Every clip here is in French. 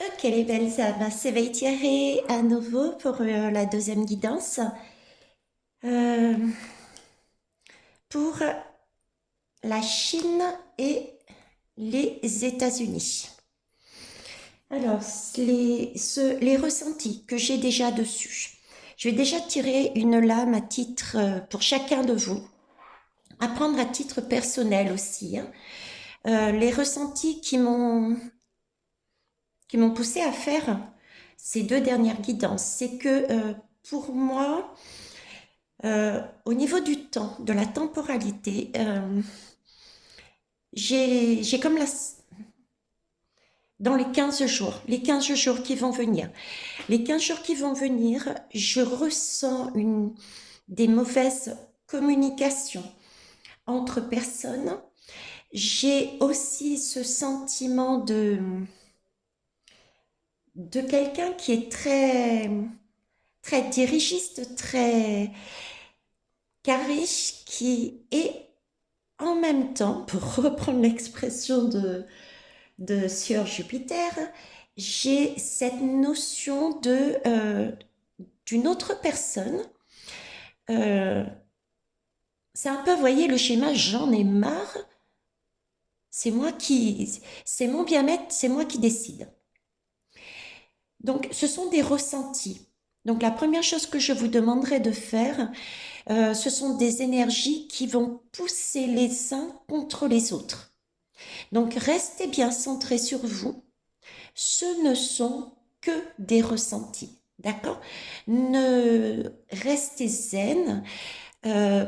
Ok les belles âmes, c'est Thierry à nouveau pour la deuxième guidance. Euh, pour la Chine et les États-Unis. Alors, les ressentis que j'ai déjà dessus. Je vais déjà tirer une lame à titre pour chacun de vous, à prendre à titre personnel aussi, hein. Les ressentis qui m'ont poussé à faire ces deux dernières guidances, c'est que pour moi, au niveau du temps, de la temporalité, j'ai comme dans les 15 jours qui vont venir, les 15 jours qui vont venir, je ressens des mauvaises communications entre personnes. J'ai aussi ce sentiment de quelqu'un qui est très, très dirigiste, très carré, qui est en même temps, pour reprendre l'expression de Sieur Jupiter, j'ai cette notion d'une autre personne. Euh, c'est un peu, vous voyez, le schéma, j'en ai marre, c'est mon bien-être, c'est moi qui décide. Donc, ce sont des ressentis. Donc, la première chose que je vous demanderai de faire, ce sont des énergies qui vont pousser les uns contre les autres. Donc, restez bien centrés sur vous. Ce ne sont que des ressentis. D'accord. Ne restez zen, euh,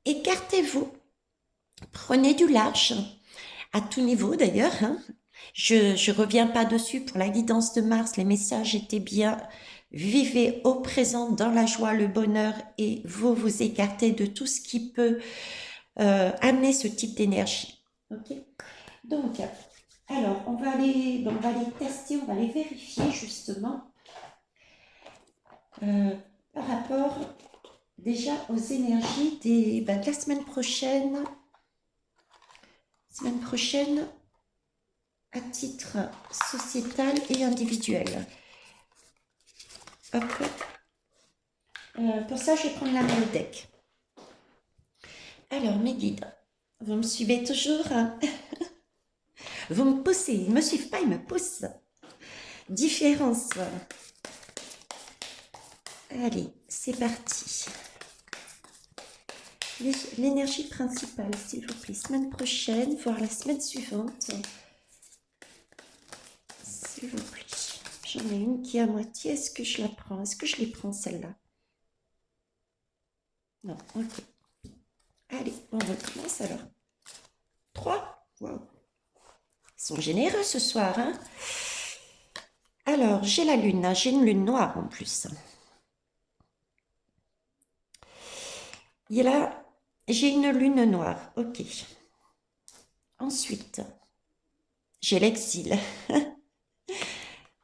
écartez-vous, prenez du large, à tout niveau d'ailleurs, hein. Je reviens pas dessus pour la guidance de Mars, les messages étaient bien. Vivez au présent dans la joie, le bonheur et vous vous écartez de tout ce qui peut amener ce type d'énergie. Ok. Donc, alors, on va les tester, on va les vérifier justement par rapport déjà aux énergies de la semaine prochaine à titre sociétal et individuel. Hop. Pour ça, je vais prendre la main au deck. Alors, mes guides, vous me suivez toujours, hein? Vous me poussez, ils ne me suivent pas, ils me poussent. Différence. Allez, c'est parti. L'énergie principale, s'il vous plaît, semaine prochaine, voire la semaine suivante. S'il vous plaît. J'en ai une qui est à moitié. Est-ce que je la prends? Est-ce que je les prends, celle-là? Non, ok. Allez, on recommence alors. 3. Wow. Ils sont généreux ce soir, hein? Alors, j'ai la lune, hein. J'ai une lune noire en plus. Il y a là, j'ai une lune noire, ok. Ensuite, j'ai l'exil,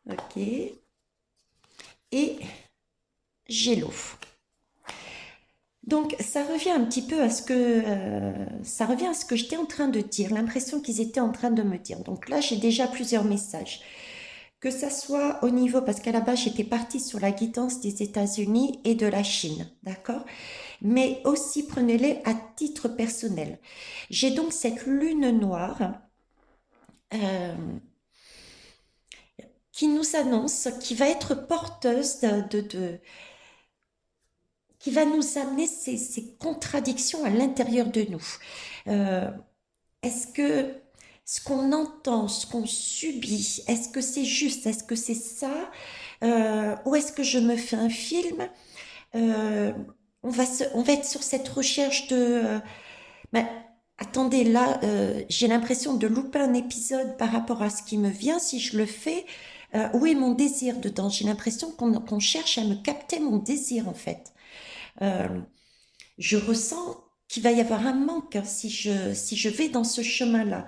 ok. Et j'ai l'eau. Donc, ça revient un petit peu à ça revient à ce que j'étais en train de dire, l'impression qu'ils étaient en train de me dire. Donc là, j'ai déjà plusieurs messages. Que ça soit au niveau, parce qu'à la base, j'étais partie sur la guidance des États-Unis et de la Chine, d'accord? Mais aussi, prenez-les à titre personnel. J'ai donc cette lune noire euh, qui nous annonce, qui va être porteuse qui va nous amener ces contradictions à l'intérieur de nous. Euh, Est-ce que ce qu'on entend, ce qu'on subit, est-ce que c'est juste, est-ce que c'est ça, ou est-ce que je me fais un film? Euh, on va être sur cette recherche ben, attendez, là, j'ai l'impression de louper un épisode par rapport à ce qui me vient. Si je le fais, où est mon désir dedans? J'ai l'impression qu'on cherche à me capter mon désir, en fait. Euh, je ressens qu'il va y avoir un manque, hein, si je vais dans ce chemin-là.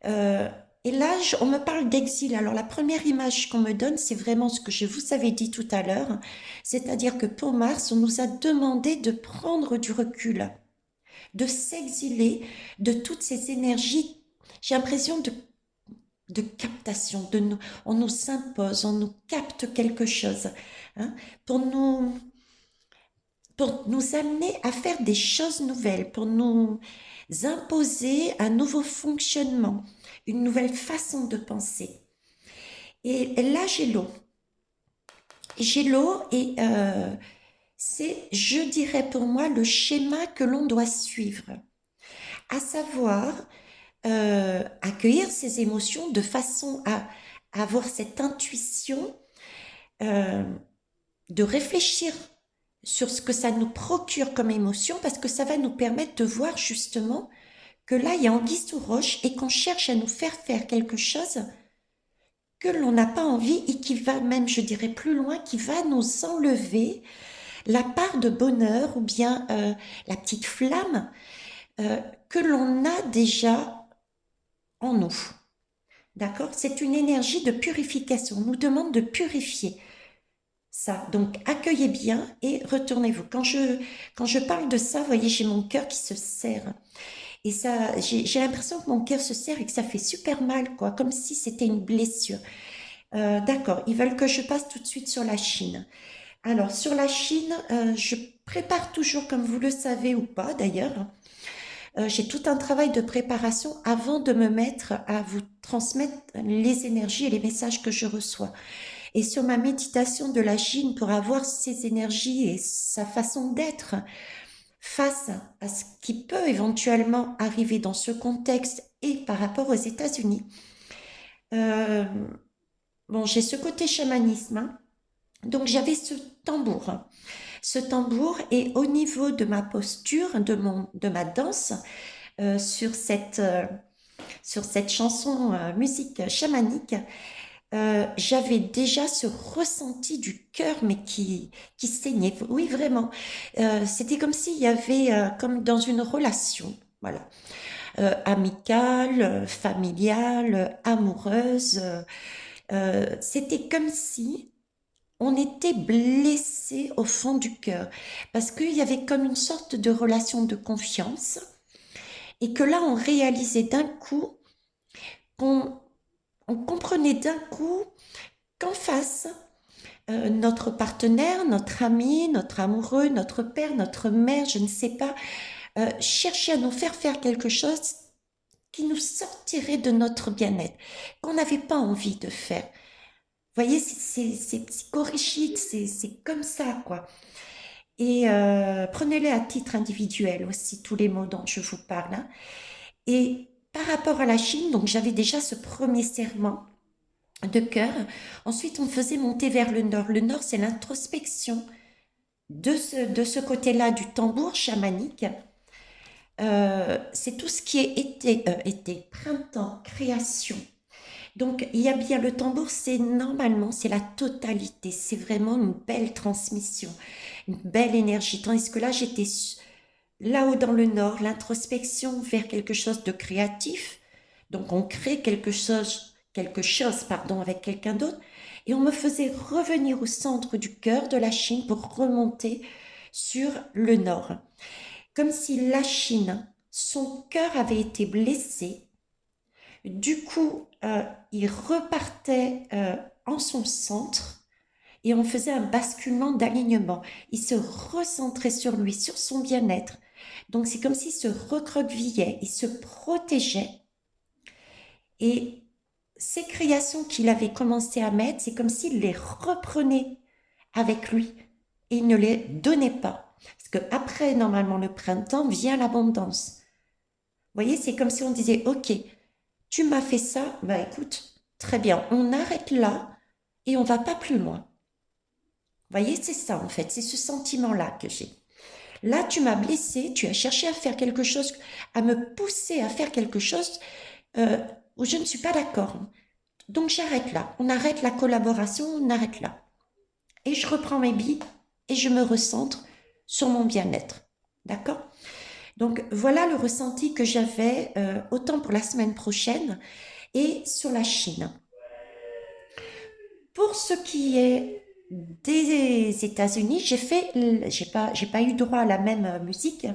Euh, et là, on me parle d'exil. Alors, la première image qu'on me donne, c'est vraiment ce que je vous avais dit tout à l'heure. C'est-à-dire que pour Mars, on nous a demandé de prendre du recul, de s'exiler de toutes ces énergies. J'ai l'impression de captation, on nous impose, on nous capte quelque chose, hein, pour nous, pour nous amener à faire des choses nouvelles, pour nous imposer un nouveau fonctionnement, une nouvelle façon de penser. Et là, j'ai l'eau. J'ai l'eau et c'est, je dirais pour moi, le schéma que l'on doit suivre, à savoir accueillir ses émotions de façon à avoir cette intuition euh, de réfléchir sur ce que ça nous procure comme émotion, parce que ça va nous permettre de voir justement que là, il y a anguille sous roche et qu'on cherche à nous faire quelque chose que l'on n'a pas envie et qui va même, je dirais plus loin, qui va nous enlever la part de bonheur ou bien la petite flamme que l'on a déjà en nous. D'accord? C'est une énergie de purification. On nous demande de purifier ça. Donc, accueillez bien et retournez-vous. Quand je parle de ça, vous voyez, j'ai mon cœur qui se serre. Et ça, j'ai l'impression que mon cœur se serre et que ça fait super mal, quoi, comme si c'était une blessure. D'accord, ils veulent que je passe tout de suite sur la Chine. Alors, sur la Chine, je prépare toujours, comme vous le savez ou pas d'ailleurs, j'ai tout un travail de préparation avant de me mettre à vous transmettre les énergies et les messages que je reçois. Et sur ma méditation de la Chine, pour avoir ces énergies et sa façon d'être face à ce qui peut éventuellement arriver dans ce contexte et par rapport aux États-Unis, euh, bon, j'ai ce côté chamanisme, hein. Donc j'avais ce tambour. Ce tambour et au niveau de ma posture, de ma danse, sur cette chanson musique chamanique, j'avais déjà ce ressenti du cœur, mais qui saignait. Oui, vraiment. C'était comme s'il y avait, comme dans une relation, voilà, amicale, familiale, amoureuse. C'était comme si on était blessé au fond du cœur, parce qu'il y avait comme une sorte de relation de confiance, et que là, on réalisait d'un coup, qu'on on comprenait d'un coup qu'en face, notre partenaire, notre ami, notre amoureux, notre père, notre mère, je ne sais pas, cherchait à nous faire quelque chose qui nous sortirait de notre bien-être, qu'on n'avait pas envie de faire. Vous voyez, c'est psychorigide, c'est comme ça, quoi. Et prenez-les à titre individuel aussi, tous les mots dont je vous parle, hein. Et par rapport à la Chine, donc j'avais déjà ce premier serment de cœur. Ensuite, on faisait monter vers le nord. Le nord, c'est l'introspection de ce côté-là du tambour chamanique. C'est tout ce qui est été, printemps, création. Donc, il y a bien le tambour, c'est normalement, c'est la totalité. C'est vraiment une belle transmission, une belle énergie. Tandis que là, j'étais là-haut dans le nord, l'introspection vers quelque chose de créatif. Donc, on crée quelque chose, pardon, avec quelqu'un d'autre. Et on me faisait revenir au centre du cœur de la Chine pour remonter sur le nord. Comme si la Chine, son cœur avait été blessé. Du coup, il repartait en son centre et on faisait un basculement d'alignement. Il se recentrait sur lui, sur son bien-être. Donc, c'est comme s'il se recroquevillait, il se protégeait. Et ces créations qu'il avait commencé à mettre, c'est comme s'il les reprenait avec lui et il ne les donnait pas. Parce que après, normalement, le printemps vient l'abondance. Vous voyez, c'est comme si on disait, OK, tu m'as fait ça, bah écoute, très bien, on arrête là et on va pas plus loin. Vous voyez, c'est ça en fait, c'est ce sentiment-là que j'ai. Là, tu m'as blessé, tu as cherché à faire quelque chose, à me pousser à faire quelque chose euh, où je ne suis pas d'accord. Donc j'arrête là, on arrête la collaboration, on arrête là. Et je reprends mes billes et je me recentre sur mon bien-être. D'accord? Donc voilà le ressenti que j'avais autant pour la semaine prochaine et sur la Chine. Pour ce qui est des États-Unis, j'ai pas eu droit à la même musique.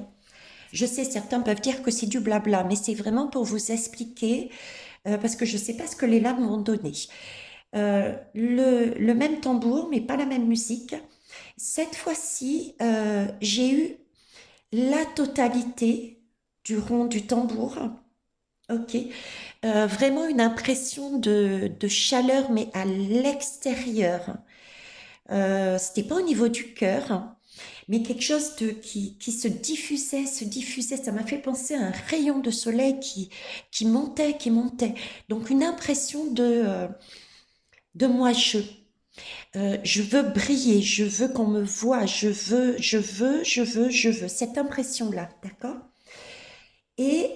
Je sais, certains peuvent dire que c'est du blabla, mais c'est vraiment pour vous expliquer parce que je ne sais pas ce que les lames vont donner. Le même tambour, mais pas la même musique. Cette fois-ci, j'ai eu la totalité du rond du tambour. Ok. Vraiment une impression de chaleur, mais à l'extérieur. C'était pas au niveau du cœur, hein, mais quelque chose qui se diffusait, se diffusait. Ça m'a fait penser à un rayon de soleil qui montait, qui montait. Donc une impression de moi-je. Je veux briller, je veux qu'on me voie, je veux. Cette impression-là, d'accord? Et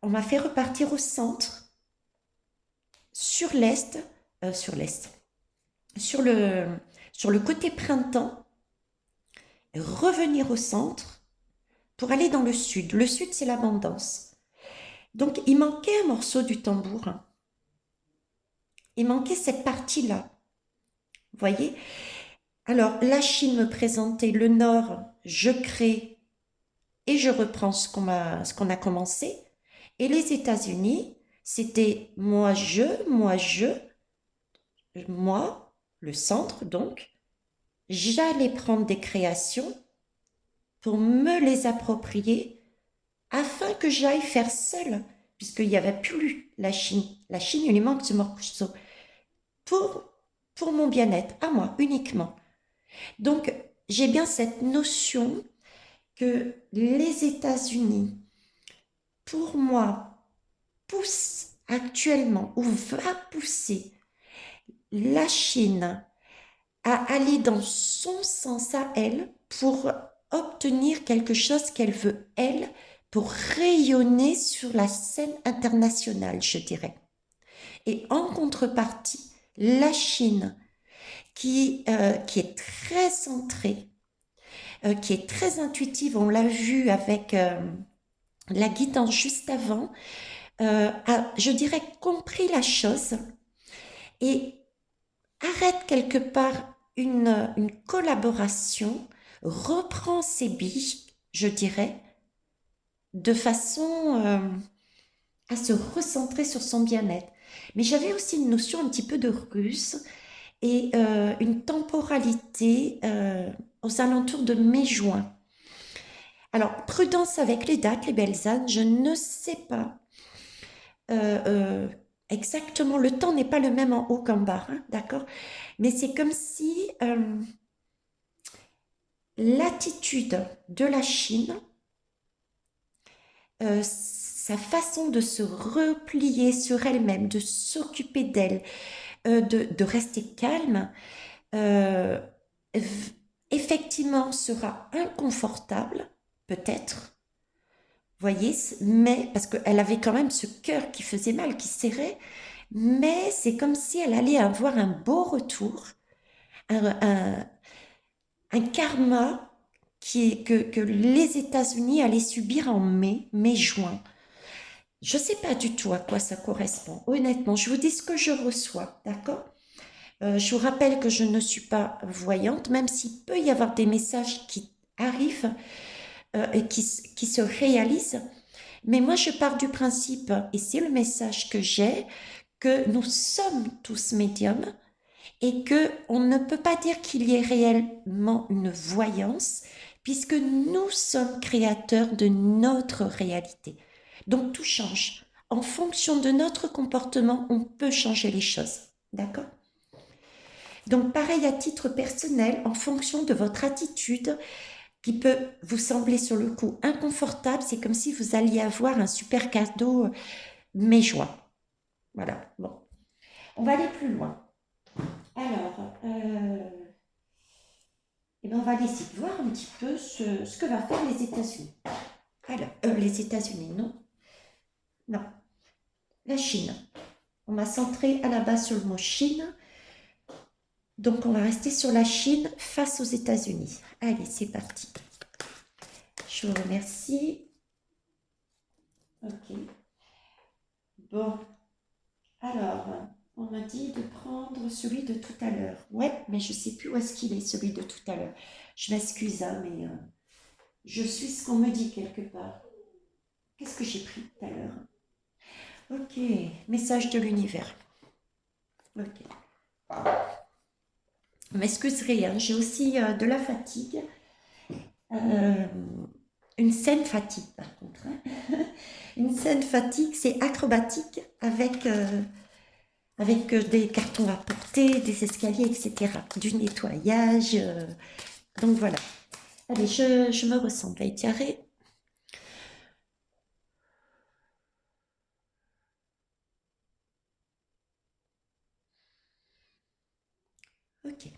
on m'a fait repartir au centre, sur l'est, sur l'est, sur le, sur le côté printemps, revenir au centre pour aller dans le sud. Le sud, c'est l'abondance. Donc, il manquait un morceau du tambour. Il manquait cette partie-là. Vous voyez? Alors, la Chine me présentait le nord, je crée et je reprends ce qu'on a commencé. Et les États-Unis, c'était moi, le centre donc. J'allais prendre des créations pour me les approprier afin que j'aille faire seule, puisqu'il n'y avait plus la Chine. La Chine, il lui manque ce morceau pour, pour mon bien-être, à moi uniquement. Donc, j'ai bien cette notion que les États-Unis, pour moi, poussent actuellement ou va pousser la Chine à aller dans son sens à elle pour obtenir quelque chose qu'elle veut, elle, pour rayonner sur la scène internationale, je dirais. Et en contrepartie, la Chine, qui est très centrée, qui est très intuitive, on l'a vu avec la guidance juste avant, a, je dirais, compris la chose et arrête quelque part une collaboration, reprend ses billes, je dirais, de façon à se recentrer sur son bien-être. Mais j'avais aussi une notion un petit peu de ruse et une temporalité aux alentours de mai-juin. Alors, prudence avec les dates, les belles ânes, je ne sais pas euh, euh, exactement, le temps n'est pas le même en haut qu'en bas, hein, d'accord? Mais c'est comme si l'attitude de la Chine, sa façon de se replier sur elle-même, de s'occuper d'elle, de rester calme, euh, effectivement sera inconfortable, peut-être, voyez, mais parce qu'elle avait quand même ce cœur qui faisait mal, qui serrait, mais c'est comme si elle allait avoir un beau retour, un, un, un karma que les États-Unis allaient subir en mai-juin. Je ne sais pas du tout à quoi ça correspond. Honnêtement, je vous dis ce que je reçois, d'accord? Je vous rappelle que je ne suis pas voyante, même s'il peut y avoir des messages qui arrivent et qui se réalisent. Mais moi, je pars du principe, et c'est le message que j'ai, que nous sommes tous médiums et que on ne peut pas dire qu'il y ait réellement une voyance puisque nous sommes créateurs de notre réalité. Donc tout change. En fonction de notre comportement, on peut changer les choses. D'accord? Donc pareil à titre personnel, en fonction de votre attitude qui peut vous sembler sur le coup inconfortable, c'est comme si vous alliez avoir un super cadeau mai-juin. Voilà, bon. On va aller plus loin. Alors, eh ben, on va essayer de voir un petit peu ce que va faire les États-Unis. Alors, les États-Unis, non. Non, la Chine. On m'a centré à la base sur le mot Chine. Donc, on va rester sur la Chine face aux États-Unis. Allez, c'est parti. Je vous remercie. Ok. Bon, alors, on m'a dit de prendre celui de tout à l'heure. Ouais, mais je ne sais plus où est-ce qu'il est, celui de tout à l'heure. Je m'excuse, hein, mais je suis ce qu'on me dit quelque part. Qu'est-ce que j'ai pris tout à l'heure? Ok, message de l'univers. Ok. Vous m'excuserez, hein, j'ai aussi de la fatigue. Euh, une saine fatigue, par contre. Hein. Une saine fatigue, c'est acrobatique avec des cartons à porter, des escaliers, etc. Du nettoyage. Donc voilà. Allez, je me ressens là, étirée. Ok.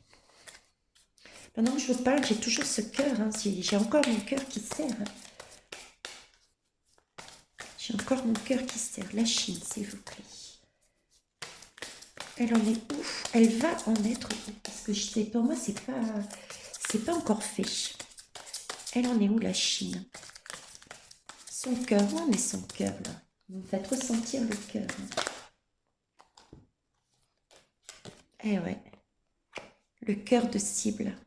Pendant que je vous parle, j'ai toujours ce cœur. Hein, j'ai encore mon cœur qui serre. Hein. J'ai encore mon cœur qui serre. La Chine, s'il vous plaît. Elle en est où? Elle va en être où? Parce que je sais, pour moi, c'est pas encore fait. Elle en est où, la Chine? Son cœur, où en est son cœur, là? Vous me faites ressentir le cœur. Hein. Eh ouais, le cœur de cible.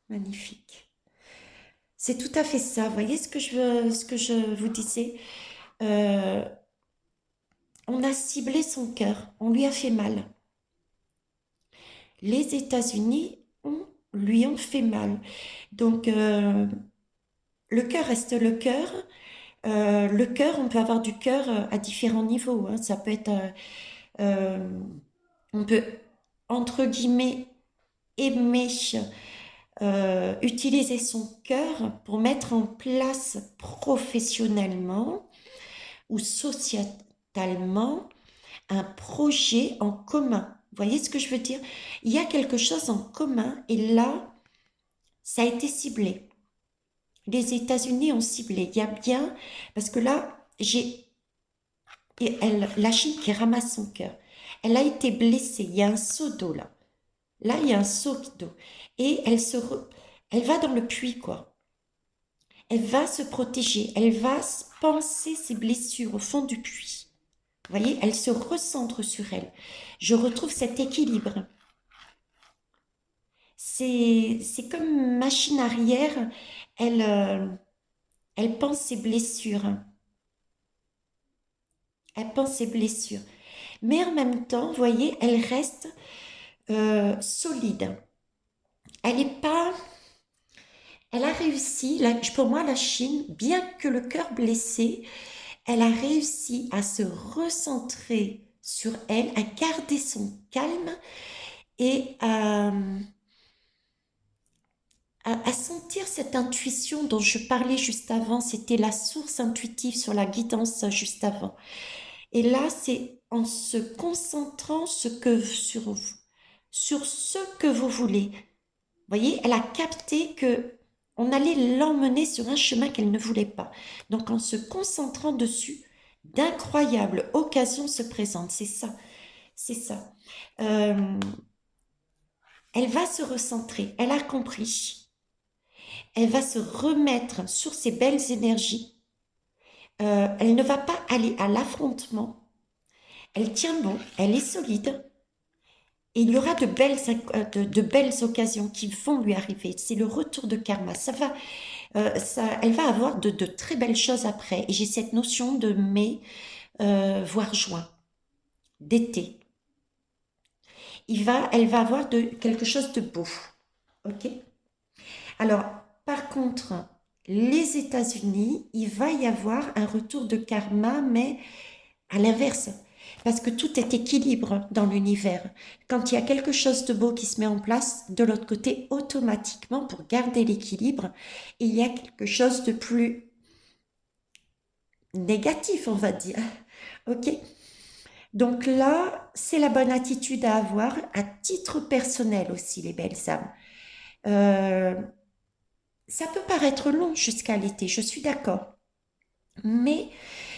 Magnifique. C'est tout à fait ça. Vous voyez ce que je vous disais? Euh, on a ciblé son cœur. On lui a fait mal. Les États-Unis lui ont fait mal. Donc, le cœur reste le cœur. Le cœur, on peut avoir du cœur à différents niveaux. Hein. Ça peut être, euh, on peut, entre guillemets, aimer, utiliser son cœur pour mettre en place professionnellement ou sociétalement un projet en commun. Vous voyez ce que je veux dire? Il y a quelque chose en commun et là, ça a été ciblé. Les États-Unis ont ciblé. Il y a bien, parce que là, la Chine qui ramasse son cœur. Elle a été blessée. Il y a un seau d'eau là. Là, il y a un seau d'eau. Et elle va dans le puits, quoi. Elle va se protéger. Elle va penser ses blessures au fond du puits. Vous voyez, elle se recentre sur elle. Je retrouve cet équilibre. C'est comme machine arrière. Elle, euh, elle pense ses blessures. Elle pense ses blessures. Mais en même temps, vous voyez, elle reste solide. Elle n'est pas... Elle a réussi, pour moi, la Chine, bien que le cœur blessé, elle a réussi à se recentrer sur elle, à garder son calme et à sentir cette intuition dont je parlais juste avant. C'était la source intuitive sur la guidance juste avant. Et là, c'est en se concentrant sur ce que vous voulez. Vous voyez, elle a capté que on allait l'emmener sur un chemin qu'elle ne voulait pas. Donc, en se concentrant dessus, d'incroyables occasions se présentent. C'est ça, c'est ça. Euh, elle va se recentrer. Elle a compris. Elle va se remettre sur ses belles énergies. Elle ne va pas aller à l'affrontement. Elle tient bon. Elle est solide. Et il y aura de belles occasions qui vont lui arriver. C'est le retour de karma. Elle va avoir de très belles choses après. Et j'ai cette notion de mai, voire juin, d'été. Elle va avoir quelque chose de beau. Ok? Alors, par contre, les États-Unis, il va y avoir un retour de karma, mais à l'inverse. Parce que tout est équilibre dans l'univers. Quand il y a quelque chose de beau qui se met en place, de l'autre côté, automatiquement, pour garder l'équilibre, il y a quelque chose de plus négatif, on va dire. Ok? Donc là, c'est la bonne attitude à avoir à titre personnel aussi, les belles âmes. Euh, Ça peut paraître long jusqu'à l'été, je suis d'accord. Mais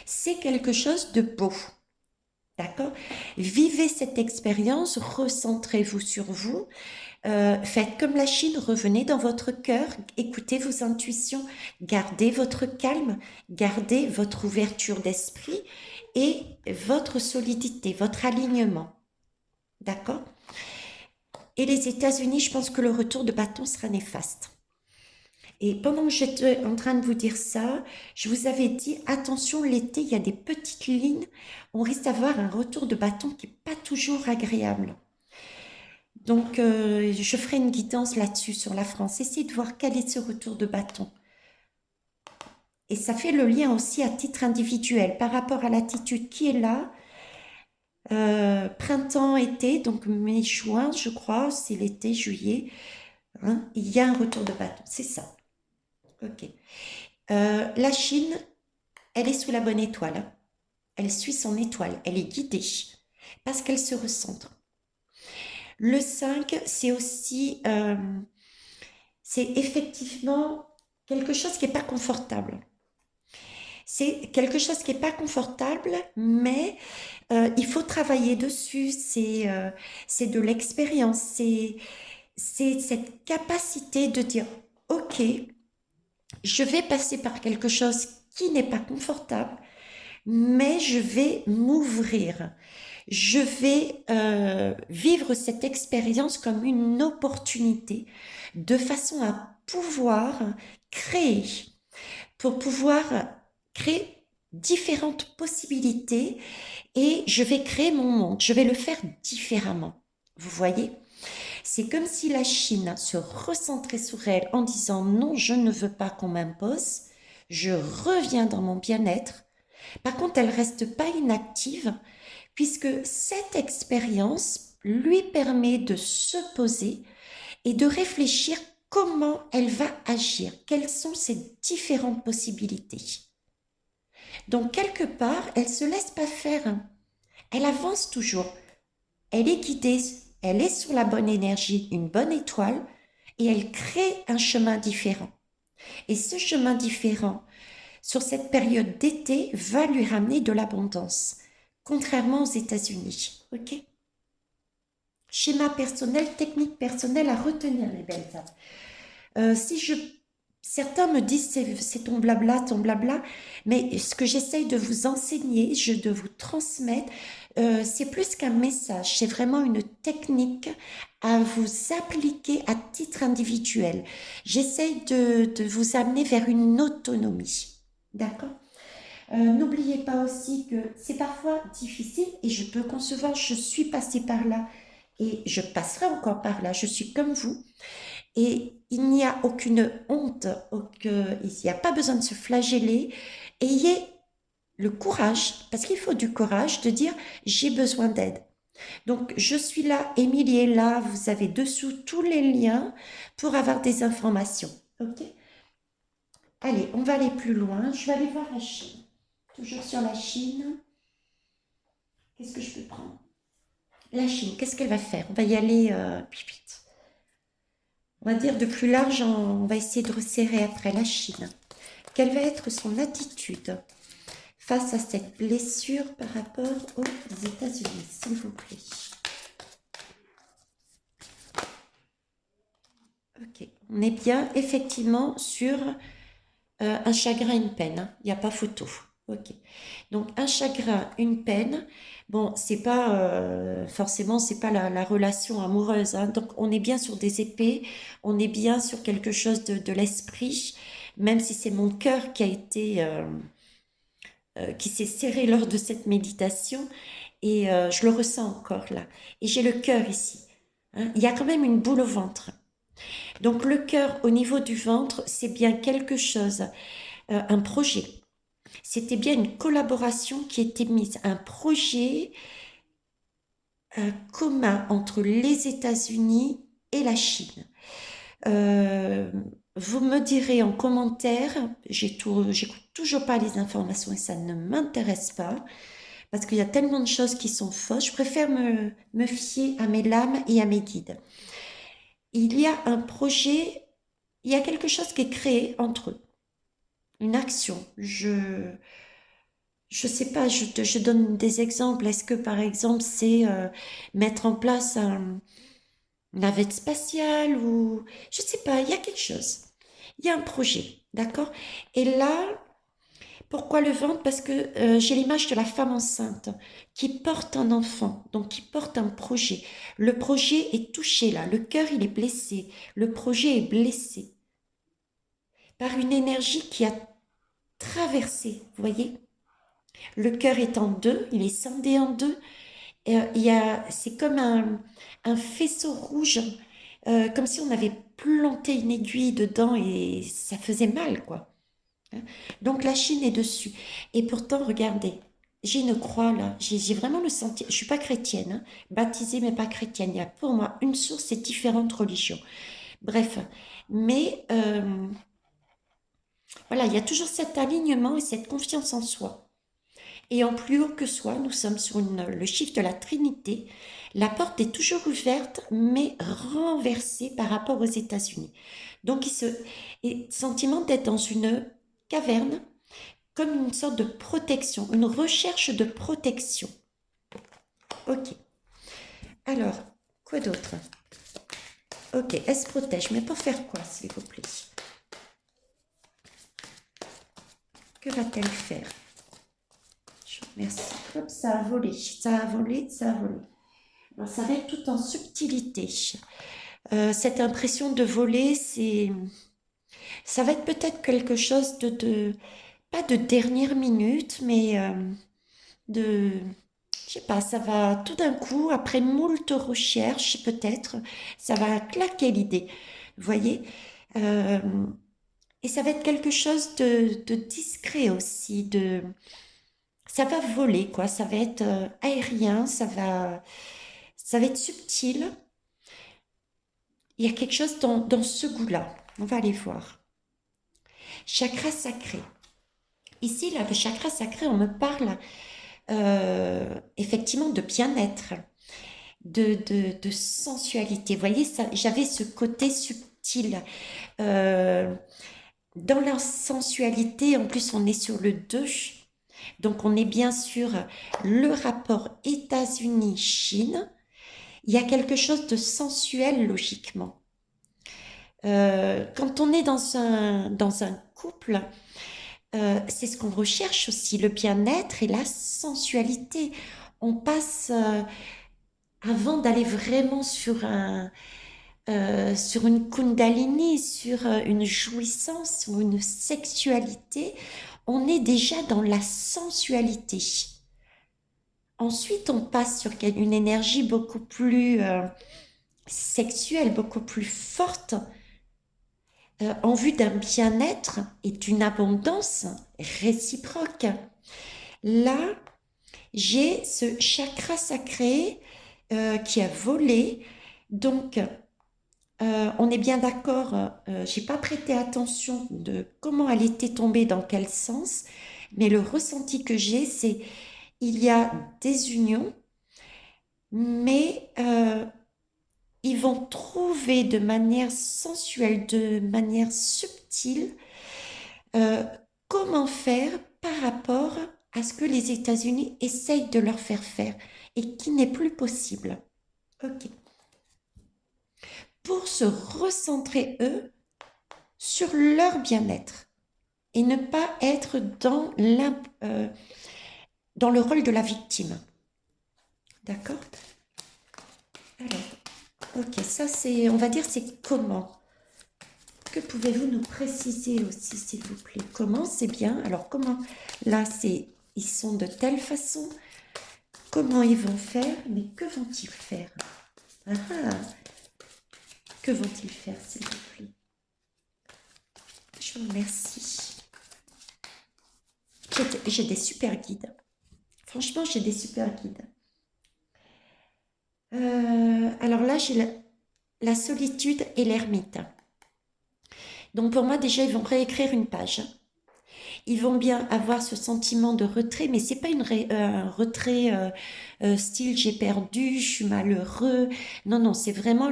c'est quelque chose de beau. D'accord? Vivez cette expérience, recentrez-vous sur vous, faites comme la Chine, revenez dans votre cœur, écoutez vos intuitions, gardez votre calme, gardez votre ouverture d'esprit et votre solidité, votre alignement. D'accord? Et les États-Unis, je pense que le retour de bâton sera néfaste. Et pendant que j'étais en train de vous dire ça, je vous avais dit, attention, l'été, il y a des petites lignes, on risque d'avoir un retour de bâton qui n'est pas toujours agréable. Donc, je ferai une guidance là-dessus sur la France. Essayez de voir quel est ce retour de bâton. Et ça fait le lien aussi à titre individuel par rapport à l'attitude qui est là. Printemps, été, donc mai, juin, je crois, c'est l'été, juillet. Hein, il y a un retour de bâton, c'est ça. Ok. La Chine, elle est sous la bonne étoile. Hein. Elle suit son étoile, elle est guidée parce qu'elle se recentre. Le 5, c'est aussi, c'est effectivement quelque chose qui n'est pas confortable. C'est quelque chose qui n'est pas confortable, mais il faut travailler dessus. C'est de l'expérience. C'est cette capacité de dire, OK, je vais passer par quelque chose qui n'est pas confortable, mais je vais m'ouvrir. Je vais vivre cette expérience comme une opportunité de façon à pouvoir créer, pour pouvoir créer différentes possibilités et je vais créer mon monde, je vais le faire différemment. Vous voyez? C'est comme si la Chine se recentrait sur elle en disant non, je ne veux pas qu'on m'impose, je reviens dans mon bien-être. Par contre, elle reste pas inactive puisque cette expérience lui permet de se poser et de réfléchir comment elle va agir, quelles sont ses différentes possibilités. Donc, quelque part, elle ne se laisse pas faire. Elle avance toujours. Elle est guidée, elle est sur la bonne énergie, une bonne étoile, et elle crée un chemin différent. Et ce chemin différent, sur cette période d'été, va lui ramener de l'abondance, contrairement aux États-Unis. Ok? Schéma personnel, technique personnelle à retenir, les belles âmes. Certains me disent c'est ton blabla, mais ce que j'essaye de vous enseigner, de vous transmettre, c'est plus qu'un message, c'est vraiment une technique à vous appliquer à titre individuel. J'essaye de vous amener vers une autonomie. D'accord? N'oubliez pas aussi que c'est parfois difficile et je peux concevoir, je suis passée par là et je passerai encore par là, je suis comme vous. Et il n'y a aucune honte, il n'y a pas besoin de se flageller. Ayez le courage, parce qu'il faut du courage de dire j'ai besoin d'aide. Donc je suis là, Émilie est là, vous avez dessous tous les liens pour avoir des informations. Ok? Allez, on va aller plus loin. Je vais aller voir la Chine. Toujours sur la Chine. Qu'est-ce que je peux prendre? La Chine, qu'est-ce qu'elle va faire? On va y aller vite. On va dire de plus large, on va essayer de resserrer après la Chine. Quelle va être son attitude face à cette blessure par rapport aux États-Unis, s'il vous plaît? Ok, on est bien effectivement sur un chagrin, une peine. Hein. Il n'y a pas photo. Ok. Donc un chagrin, une peine. Bon, c'est pas forcément, c'est pas la relation amoureuse. Hein. Donc on est bien sur des épées, on est bien sur quelque chose de l'esprit, même si c'est mon cœur qui a été, qui s'est serré lors de cette méditation et je le ressens encore là. Et j'ai le cœur ici. Hein. Il y a quand même une boule au ventre. Donc le cœur au niveau du ventre, c'est bien quelque chose, un projet. C'était bien une collaboration qui était mise, un projet commun entre les États-Unis et la Chine. Vous me direz en commentaire, j'écoute toujours pas les informations et ça ne m'intéresse pas parce qu'il y a tellement de choses qui sont fausses. Je préfère me fier à mes lames et à mes guides. Il y a un projet, il y a quelque chose qui est créé entre eux, une action. Je sais pas, je donne des exemples. Est-ce que par exemple c'est mettre en place une navette spatiale ou je sais pas, il y a quelque chose. Il y a un projet, d'accord? Et là, pourquoi le ventre? Parce que j'ai l'image de la femme enceinte qui porte un enfant, donc qui porte un projet. Le projet est touché là, le cœur il est blessé, le projet est blessé. par une énergie qui a traversé, vous voyez? Le cœur est en deux, il est scindé en deux. C'est comme un faisceau rouge, comme si on avait planté une aiguille dedans et ça faisait mal, quoi. Hein. Donc la Chine est dessus. Et pourtant, regardez, j'ai une croix là, j'ai vraiment le sentiment, je suis pas chrétienne, hein, baptisée mais pas chrétienne. Il y a pour moi une source et différentes religions. Bref, mais voilà, il y a toujours cet alignement et cette confiance en soi. Et en plus haut que soi, nous sommes sur le chiffre de la Trinité. La porte est toujours ouverte, mais renversée par rapport aux États-Unis. Donc, sentiment d'être dans une caverne, comme une sorte de protection, une recherche de protection. Ok. Alors, quoi d'autre? Ok, elle se protège, mais pour faire quoi, s'il vous plaît? Que va-t-elle faire? Merci. Hop, ça a volé, ça a volé, ça a volé. Alors, ça va être tout en subtilité. Cette impression de voler, ça va être peut-être quelque chose pas de dernière minute, mais de, je sais pas, ça va tout d'un coup, après moult recherches, peut-être, ça va claquer l'idée. Vous voyez? Euh, et ça va être quelque chose de discret aussi, ça va voler, quoi. Ça va être aérien, ça va être subtil. Il y a quelque chose dans ce goût-là. On va aller voir. Chakra sacré. Ici, là, le chakra sacré, on me parle effectivement de bien-être, de sensualité. Vous voyez, j'avais ce côté subtil. Euh, dans la sensualité, en plus, on est sur le 2. Donc, on est bien sûr le rapport États-Unis-Chine. Il y a quelque chose de sensuel, logiquement. Quand on est dans un couple, c'est ce qu'on recherche aussi, le bien-être et la sensualité. On passe, avant d'aller vraiment sur une kundalini, sur une jouissance ou une sexualité, on est déjà dans la sensualité. Ensuite, on passe sur une énergie beaucoup plus sexuelle, beaucoup plus forte, en vue d'un bien-être et d'une abondance réciproque. Là, j'ai ce chakra sacré qui a volé. Donc, on est bien d'accord, j'ai pas prêté attention de comment elle était tombée, dans quel sens, mais le ressenti que j'ai, c'est il y a des unions, mais ils vont trouver de manière sensuelle, de manière subtile, euh, comment faire par rapport à ce que les États-Unis essayent de leur faire faire et qui n'est plus possible. Ok. Pour se recentrer, eux, sur leur bien-être et ne pas être dans le rôle de la victime. D'accord? Alors, ok, ça c'est, on va dire, c'est comment. Que pouvez-vous nous préciser aussi, s'il vous plaît? Comment, c'est bien. Alors, comment? Là, ils sont de telle façon. Comment ils vont faire? Mais que vont-ils faire? Ah, que vont-ils faire, s'il vous plaît? Je vous remercie. J'ai des super guides. Franchement, j'ai des super guides. Alors là, j'ai la solitude et l'ermite. Donc pour moi, déjà, ils vont réécrire une page. Ils vont bien avoir ce sentiment de retrait, mais c'est pas un retrait style j'ai perdu, je suis malheureux. Non, non, c'est vraiment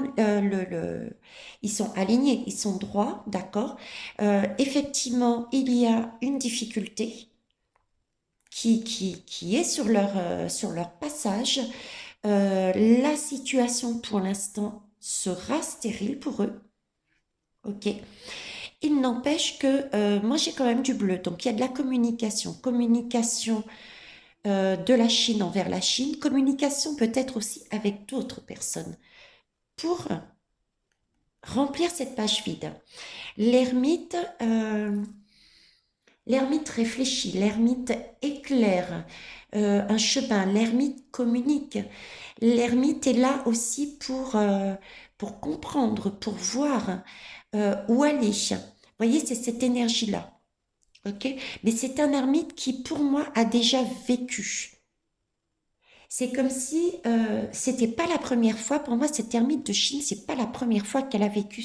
ils sont alignés, ils sont droits, d'accord. Effectivement, il y a une difficulté qui est sur leur passage. La situation pour l'instant sera stérile pour eux. Ok. Il n'empêche que moi j'ai quand même du bleu, donc il y a de la communication, communication de la Chine envers la Chine, communication peut-être aussi avec d'autres personnes pour remplir cette page vide. L'ermite, l'ermite réfléchit, l'ermite éclaire un chemin, l'ermite communique. L'ermite est là aussi pour comprendre, pour voir où aller. Vous voyez, c'est cette énergie-là. Ok? Mais c'est un ermite qui, pour moi, a déjà vécu. C'est comme si c'était pas la première fois. Pour moi, cette ermite de Chine, c'est pas la première fois qu'elle a vécu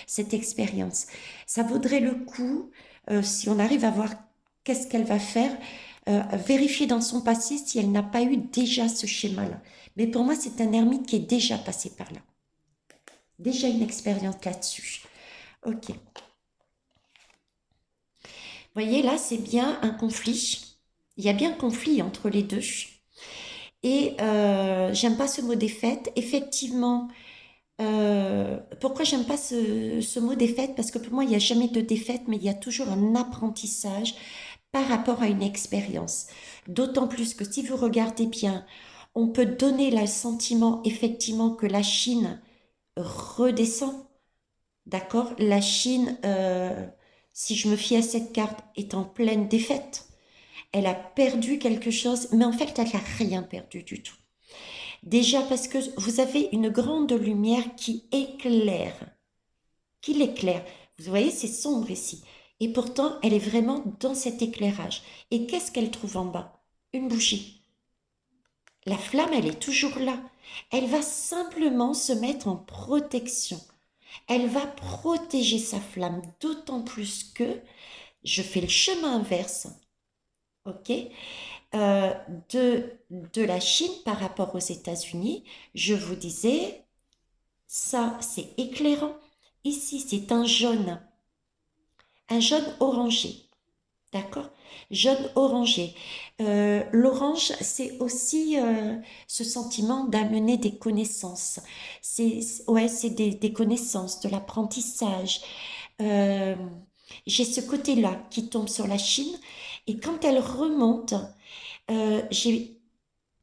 cette expérience. Ça vaudrait le coup, si on arrive à voir qu'est-ce qu'elle va faire, vérifier dans son passé si elle n'a pas eu déjà ce schéma-là. Mais pour moi, c'est un ermite qui est déjà passé par là. Déjà une expérience là-dessus. Ok. Vous voyez, là, c'est bien un conflit. Il y a bien un conflit entre les deux. Et j'aime pas ce mot défaite. Effectivement, pourquoi j'aime pas ce mot défaite? Parce que pour moi, il n'y a jamais de défaite, mais il y a toujours un apprentissage par rapport à une expérience. D'autant plus que si vous regardez bien, on peut donner le sentiment effectivement que la Chine redescend. D'accord? La Chine, si je me fie à cette carte, est en pleine défaite. Elle a perdu quelque chose, mais en fait, elle n'a rien perdu du tout. Déjà parce que vous avez une grande lumière qui éclaire, qui l'éclaire. Vous voyez, c'est sombre ici. Et pourtant, elle est vraiment dans cet éclairage. Et qu'est-ce qu'elle trouve en bas? Une bougie. La flamme, elle est toujours là. Elle va simplement se mettre en protection. Elle va protéger sa flamme, d'autant plus que je fais le chemin inverse, ok, euh, de la Chine par rapport aux États-Unis. Je vous disais, ça c'est éclairant. Ici, c'est un jaune orangé. D'accord? Jaune orangé. L'orange, c'est aussi ce sentiment d'amener des connaissances. Ouais, c'est des connaissances, de l'apprentissage. Euh, j'ai ce côté-là qui tombe sur la Chine. Et quand elle remonte, j'ai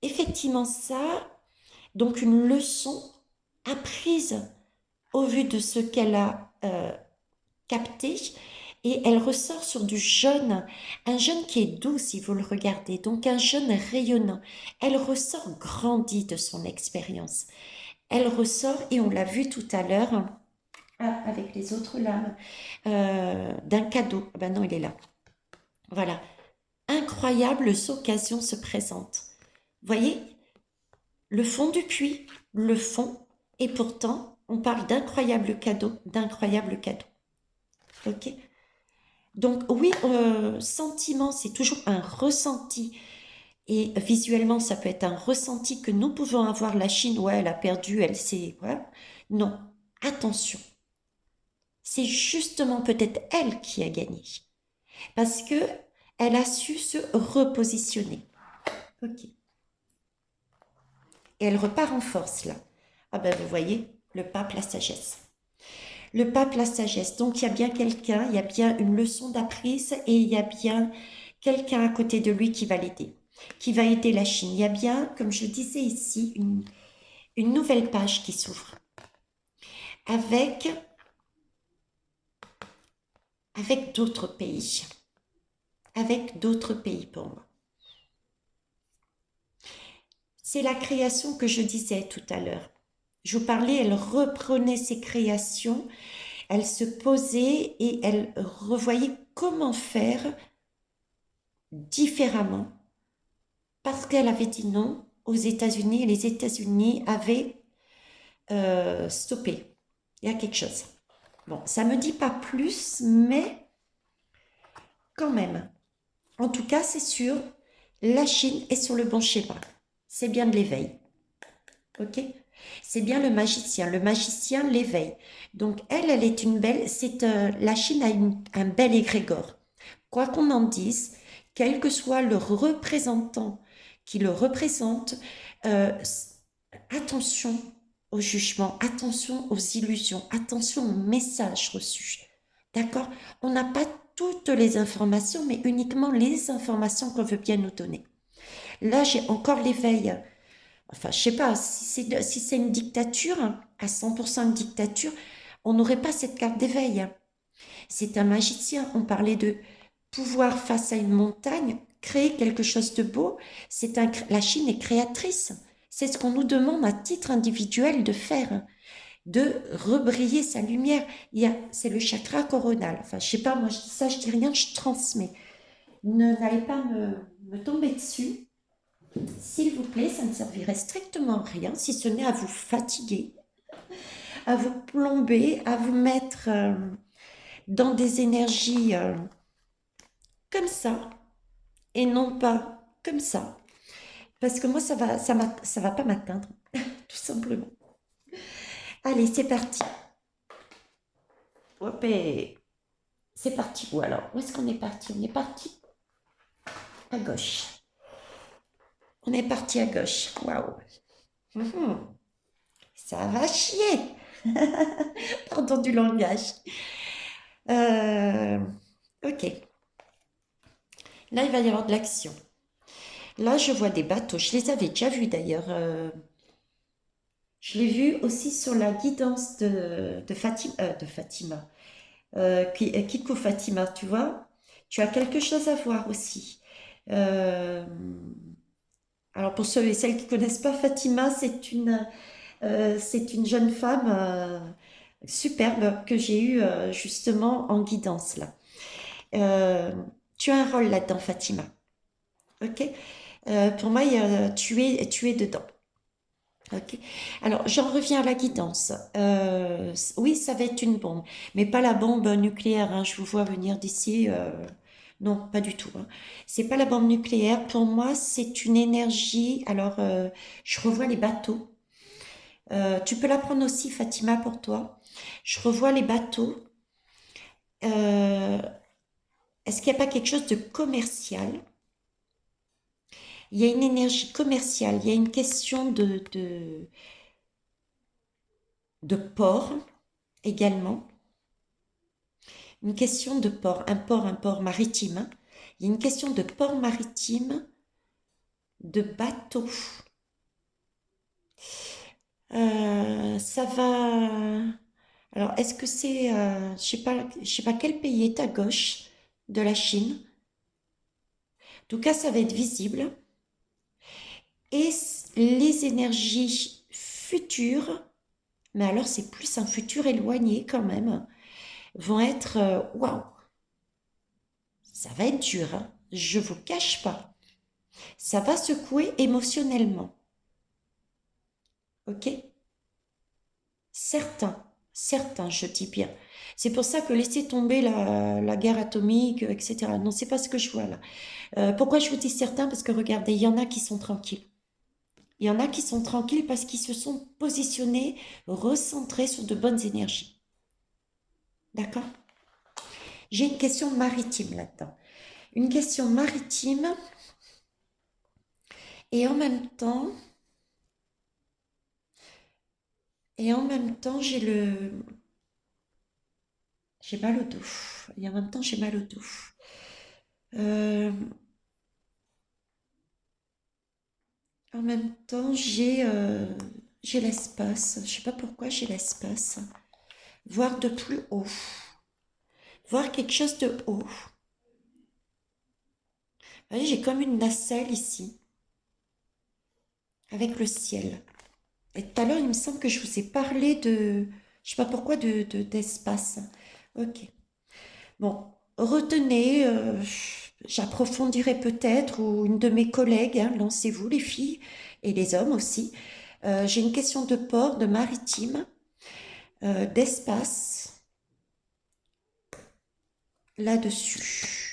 effectivement ça, donc une leçon apprise au vu de ce qu'elle a capté. Et elle ressort sur du jaune, un jaune qui est doux si vous le regardez, donc un jaune rayonnant. Elle ressort grandie de son expérience. Elle ressort, et on l'a vu tout à l'heure, avec les autres lames, d'un cadeau. Ah ben non, il est là. Voilà. Incroyables occasions se présentent. Voyez, le fond du puits, le fond, et pourtant, on parle d'incroyables cadeaux, d'incroyables cadeaux. Ok? Donc oui, sentiment, c'est toujours un ressenti. Et visuellement, ça peut être un ressenti que nous pouvons avoir. La Chine, ouais, elle a perdu, elle sait. Ouais. Non, attention. C'est justement peut-être elle qui a gagné. Parce que elle a su se repositionner. Ok. Et elle repart en force là. Ah ben vous voyez, le pape, la sagesse. Le pape, la sagesse. Donc il y a bien quelqu'un, il y a bien une leçon d'apprise et il y a bien quelqu'un à côté de lui qui va l'aider, qui va aider la Chine. Il y a bien, comme je disais ici, une nouvelle page qui s'ouvre avec, avec d'autres pays. Avec d'autres pays pour moi. C'est la création que je disais tout à l'heure. Je vous parlais, elle reprenait ses créations, elle se posait et elle revoyait comment faire différemment parce qu'elle avait dit non aux États-Unis et les États-Unis avaient stoppé. Il y a quelque chose. Bon, ça ne me dit pas plus, mais quand même. En tout cas, c'est sûr, la Chine est sur le bon schéma. C'est bien de l'éveil. Ok? C'est bien le magicien l'éveille. Donc elle est une belle, la Chine a un bel égrégore. Quoi qu'on en dise, quel que soit le représentant qui le représente, euh, attention au jugement, attention aux illusions, attention aux messages reçus. D'accord? On n'a pas toutes les informations, mais uniquement les informations qu'on veut bien nous donner. Là, j'ai encore l'éveil. Enfin, je sais pas, si c'est une dictature, à 100% une dictature, on n'aurait pas cette carte d'éveil, hein. C'est un magicien. On parlait de pouvoir face à une montagne, créer quelque chose de beau. La Chine est créatrice. C'est ce qu'on nous demande à titre individuel de faire, de rebriller sa lumière. C'est le chakra coronal. Enfin, je sais pas, moi je dis ça, je dis rien, je transmets. N'allez pas me tomber dessus. S'il vous plaît, ça ne servirait strictement à rien, si ce n'est à vous fatiguer, à vous plomber, à vous mettre dans des énergies comme ça, et non pas comme ça. Parce que moi, ça va pas m'atteindre, tout simplement. Allez, c'est parti. Hop, et c'est parti où alors? Où est-ce qu'on est parti? On est parti à gauche. On est parti à gauche. Waouh. Ça va chier. Pardon du langage. Euh, ok. Là, il va y avoir de l'action. Là, je vois des bateaux. Je les avais déjà vus d'ailleurs. Je l'ai vu aussi sur la guidance de Fatima. Kikou Fatima, tu vois. Tu as quelque chose à voir aussi. Euh, alors pour ceux et celles qui ne connaissent pas, Fatima, c'est une jeune femme superbe que j'ai eue justement en guidance là. Euh, Tu as un rôle là-dedans, Fatima. Ok? Pour moi, tu es dedans. Ok. Alors, j'en reviens à la guidance. Oui, ça va être une bombe, mais pas la bombe nucléaire, hein. Je vous vois venir d'ici. Non, pas du tout, hein. C'est pas la bombe nucléaire. Pour moi, c'est une énergie. Alors, je revois les bateaux. Tu peux la prendre aussi, Fatima, pour toi. Je revois les bateaux. Euh, Est-ce qu'il n'y a pas quelque chose de commercial? Il y a une énergie commerciale. Il y a une question de port également. Une question de port, un port maritime, hein. Il y a une question de port maritime, de bateau. Ça va. Alors, est-ce que c'est, je sais pas quel pays est à gauche de la Chine. En tout cas, ça va être visible. Et les énergies futures, mais alors c'est plus un futur éloigné quand même, vont être, waouh, ça va être dur, hein. Je vous cache pas. Ça va secouer émotionnellement. Ok? Certains, je dis bien. C'est pour ça que laisser tomber la guerre atomique, etc. Non, c'est pas ce que je vois là. Pourquoi je vous dis certains? Parce que regardez, il y en a qui sont tranquilles. Il y en a qui sont tranquilles parce qu'ils se sont positionnés, recentrés sur de bonnes énergies. D'accord? J'ai une question maritime là-dedans. Une question maritime et en même temps, j'ai mal au dos. Et en même temps, j'ai mal au dos. Euh, En même temps, j'ai l'espace. Je sais pas pourquoi j'ai l'espace. Voir de plus haut. Voir quelque chose de haut. Vous voyez, j'ai comme une nacelle ici, avec le ciel. Et tout à l'heure, il me semble que je vous ai parlé je sais pas pourquoi, d'espace. Ok. Bon, retenez, j'approfondirai peut-être, ou une de mes collègues, hein, lancez-vous les filles, et les hommes aussi. J'ai une question de port, de maritime, d'espace, là-dessus.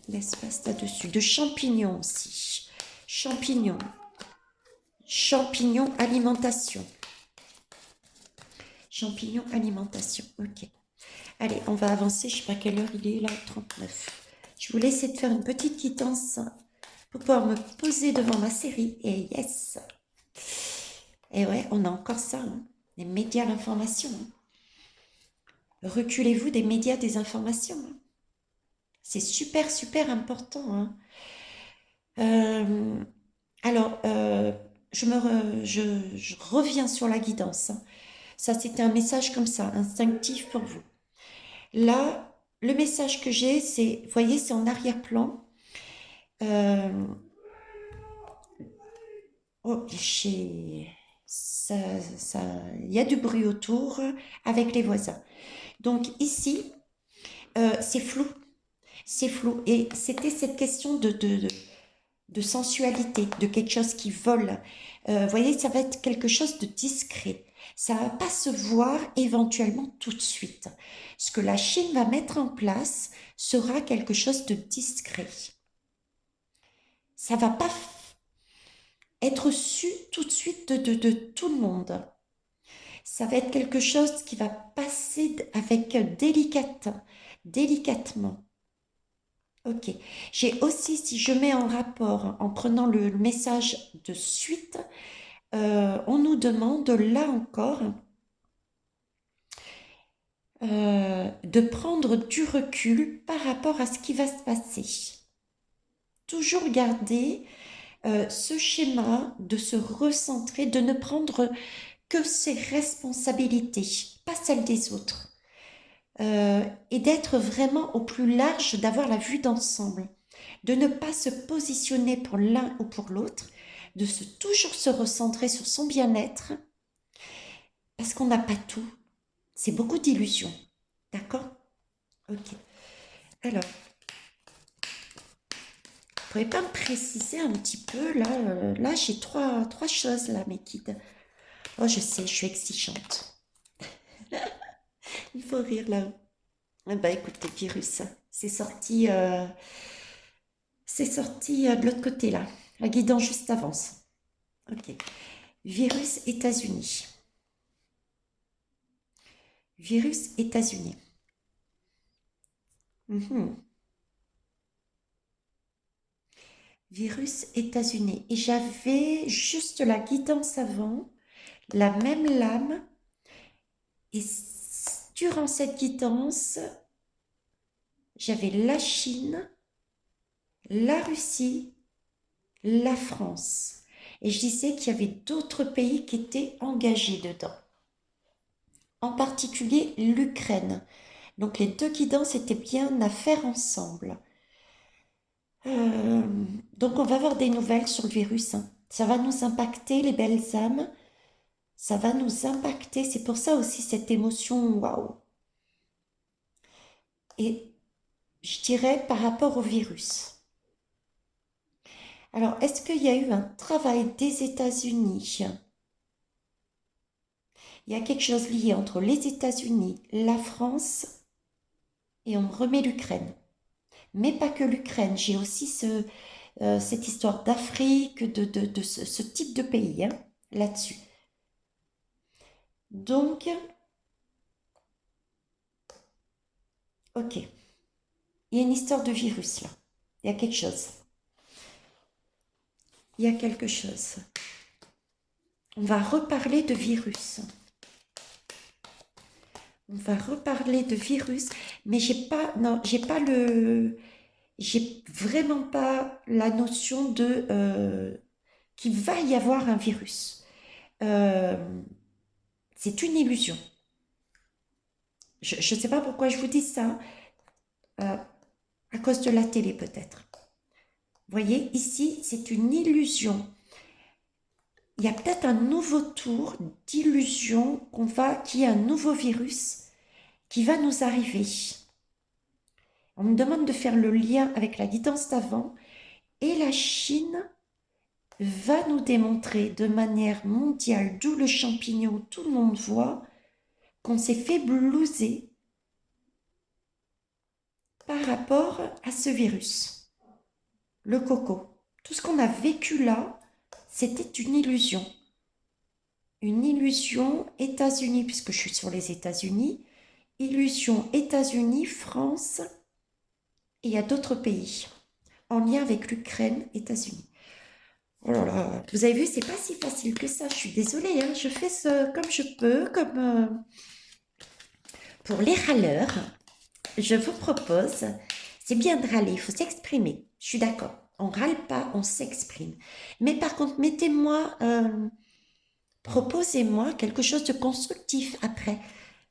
L'espace là-dessus. De champignons aussi. Champignons. Champignons alimentation. Champignons alimentation. Ok. Allez, on va avancer. Je ne sais pas quelle heure il est là. 39. Je voulais essayer de faire une petite quittance pour pouvoir me poser devant ma série. Et yes. Et ouais, on a encore ça, hein. Les médias, l'information, hein. Reculez-vous des médias, des informations, hein. C'est super, super important, hein. Euh, alors, je reviens sur la guidance, hein. Ça, c'était un message comme ça, instinctif pour vous. Là, le message que j'ai, c'est, vous voyez, c'est en arrière-plan. Euh, oh, il y a du bruit autour avec les voisins. Donc ici, c'est flou. C'est flou. Et c'était cette question de sensualité, de quelque chose qui vole. Vous voyez, ça va être quelque chose de discret. Ça ne va pas se voir éventuellement tout de suite. Ce que la Chine va mettre en place sera quelque chose de discret. Ça ne va pas être su tout de suite de tout le monde. Ça va être quelque chose qui va passer avec délicatement. Ok. J'ai aussi, si je mets en rapport, en prenant le message de suite, on nous demande là encore de prendre du recul par rapport à ce qui va se passer. Toujours garder ce schéma de se recentrer, de ne prendre que ses responsabilités, pas celles des autres. Et d'être vraiment au plus large, d'avoir la vue d'ensemble, de ne pas se positionner pour l'un ou pour l'autre, de toujours se recentrer sur son bien-être, parce qu'on n'a pas tout. C'est beaucoup d'illusions. D'accord? Ok. Alors, vous pouvez pas me préciser un petit peu, là, là j'ai trois choses, là, mes kids. Oh, je sais, je suis exigeante. Il faut rire, là. Eh ben, écoutez, virus, c'est sorti de l'autre côté, là. La guidance juste avance. Ok. Virus États-Unis. Virus États-Unis. Mhm. Virus États-Unis. Et j'avais juste la guidance avant, la même lame. Et durant cette guidance, j'avais la Chine, la Russie, la France. Et je disais qu'il y avait d'autres pays qui étaient engagés dedans. En particulier l'Ukraine. Donc les deux guidances étaient bien à faire ensemble. Euh, donc on va avoir des nouvelles sur le virus, hein. Ça va nous impacter, les belles âmes. Ça va nous impacter. C'est pour ça aussi cette émotion, waouh. Et je dirais par rapport au virus. Alors, est-ce qu'il y a eu un travail des États-Unis? Il y a quelque chose lié entre les États-Unis, la France et on remet l'Ukraine. Mais pas que l'Ukraine. J'ai aussi cette histoire d'Afrique, de ce type de pays, hein, là-dessus. Donc, ok. Il y a une histoire de virus là. Il y a quelque chose. Il y a quelque chose. On va reparler de virus. On va reparler de virus, mais j'ai vraiment pas la notion de qu'il va y avoir un virus. Euh, c'est une illusion. Je ne sais pas pourquoi je vous dis ça, euh, à cause de la télé peut-être. Vous voyez, ici, c'est une illusion. Il y a peut-être un nouveau tour d'illusion qu'il y a un nouveau virus qui va nous arriver. On me demande de faire le lien avec la guidance d'avant et la Chine va nous démontrer de manière mondiale, d'où le champignon, tout le monde voit, qu'on s'est fait blouser par rapport à ce virus, le coco. Tout ce qu'on a vécu là, c'était une illusion. Une illusion États-Unis, puisque je suis sur les États-Unis, illusion États-Unis, France, et il y a d'autres pays, en lien avec l'Ukraine, États-Unis. Oh là là, vous avez vu, c'est pas si facile que ça, je suis désolée, hein, je fais ce comme je peux, comme pour les râleurs, je vous propose, c'est bien de râler, il faut s'exprimer, je suis d'accord. On râle pas, on s'exprime. Mais par contre, proposez-moi quelque chose de constructif après.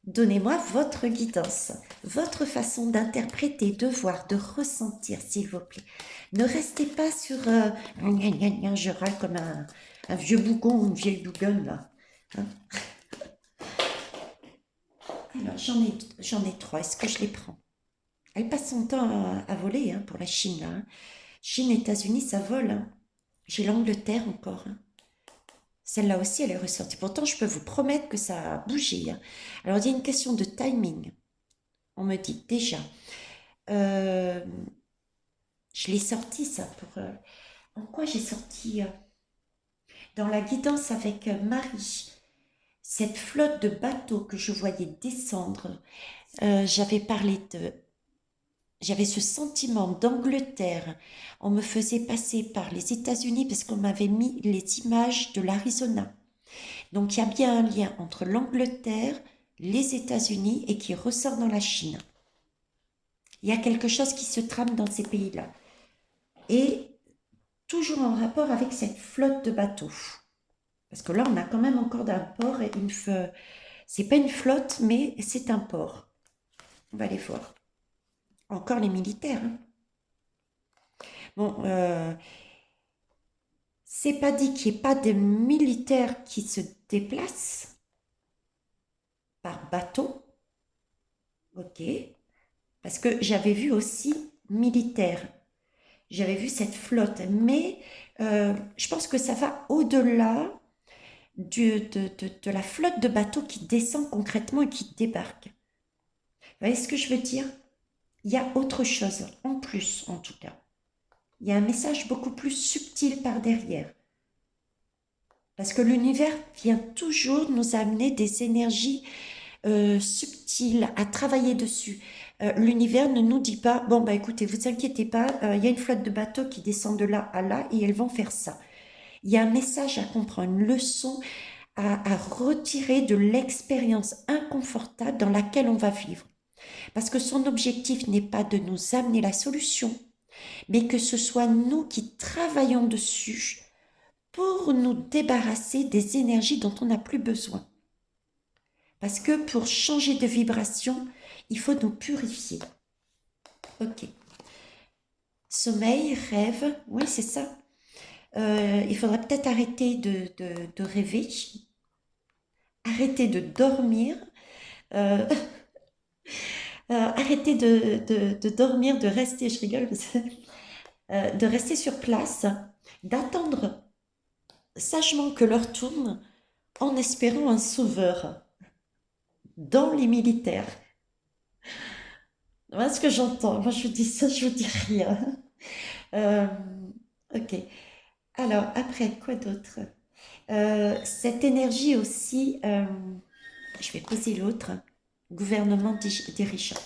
Donnez-moi votre guidance, votre façon d'interpréter, de voir, de ressentir, s'il vous plaît. Ne restez pas sur gna, gna, gna, je râle comme un vieux bougon ou une vieille bougonne là. Hein. Alors j'en ai trois, est-ce que je les prends? Elle passe son temps à voler hein, pour la Chine là. Hein. Chine, États-Unis, ça vole. Hein. J'ai l'Angleterre encore. Hein. Celle-là aussi, elle est ressortie. Pourtant, je peux vous promettre que ça a bougé. Hein. Alors, il y a une question de timing. On me dit déjà. Euh, je l'ai sorti, ça, pour... en quoi j'ai sorti dans la guidance avec Marie, cette flotte de bateaux que je voyais descendre. J'avais parlé de... J'avais ce sentiment d'Angleterre. On me faisait passer par les États-Unis parce qu'on m'avait mis les images de l'Arizona. Donc il y a bien un lien entre l'Angleterre, les États-Unis et qui ressort dans la Chine. Il y a quelque chose qui se trame dans ces pays-là. Et toujours en rapport avec cette flotte de bateaux. Parce que là, on a quand même encore un port et c'est pas une flotte, mais c'est un port. On va aller voir. Encore les militaires. Hein. Bon, c'est pas dit qu'il n'y ait pas de militaires qui se déplacent par bateau. Ok. Parce que j'avais vu aussi militaires. J'avais vu cette flotte. Mais je pense que ça va au-delà de la flotte de bateaux qui descend concrètement et qui débarque. Vous voyez ce que je veux dire? Il y a autre chose, en plus en tout cas. Il y a un message beaucoup plus subtil par derrière. Parce que l'univers vient toujours nous amener des énergies subtiles à travailler dessus. L'univers ne nous dit pas, bon bah écoutez, vous inquiétez pas, il y a une flotte de bateaux qui descend de là à là et elles vont faire ça. Il y a un message à comprendre, une leçon à retirer de l'expérience inconfortable dans laquelle on va vivre. Parce que son objectif n'est pas de nous amener la solution, mais que ce soit nous qui travaillons dessus pour nous débarrasser des énergies dont on n'a plus besoin. Parce que pour changer de vibration, il faut nous purifier. Ok. Sommeil, rêve, oui c'est ça. Il faudrait peut-être arrêter de rêver, arrêter de dormir, euh, arrêter de dormir, de rester, je rigole, de rester sur place, d'attendre sagement que l'heure tourne en espérant un sauveur dans les militaires. Voilà ce que j'entends. Moi, je vous dis ça, je vous dis rien. Euh, ok. Alors, après, quoi d'autre? Cette énergie aussi, je vais poser l'autre, gouvernement dirigeant.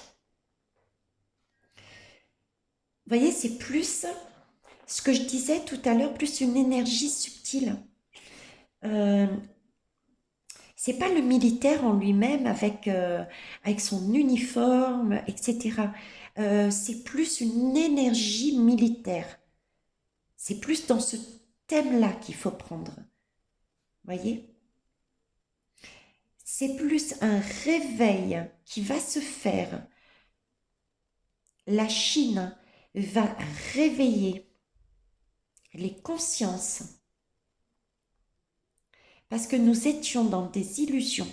Vous voyez, c'est plus ce que je disais tout à l'heure, plus une énergie subtile. C'est pas le militaire en lui-même avec son uniforme, etc. C'est plus une énergie militaire. C'est plus dans ce thème-là qu'il faut prendre. Voyez? C'est plus un réveil qui va se faire. La Chine va réveiller les consciences parce que nous étions dans des illusions.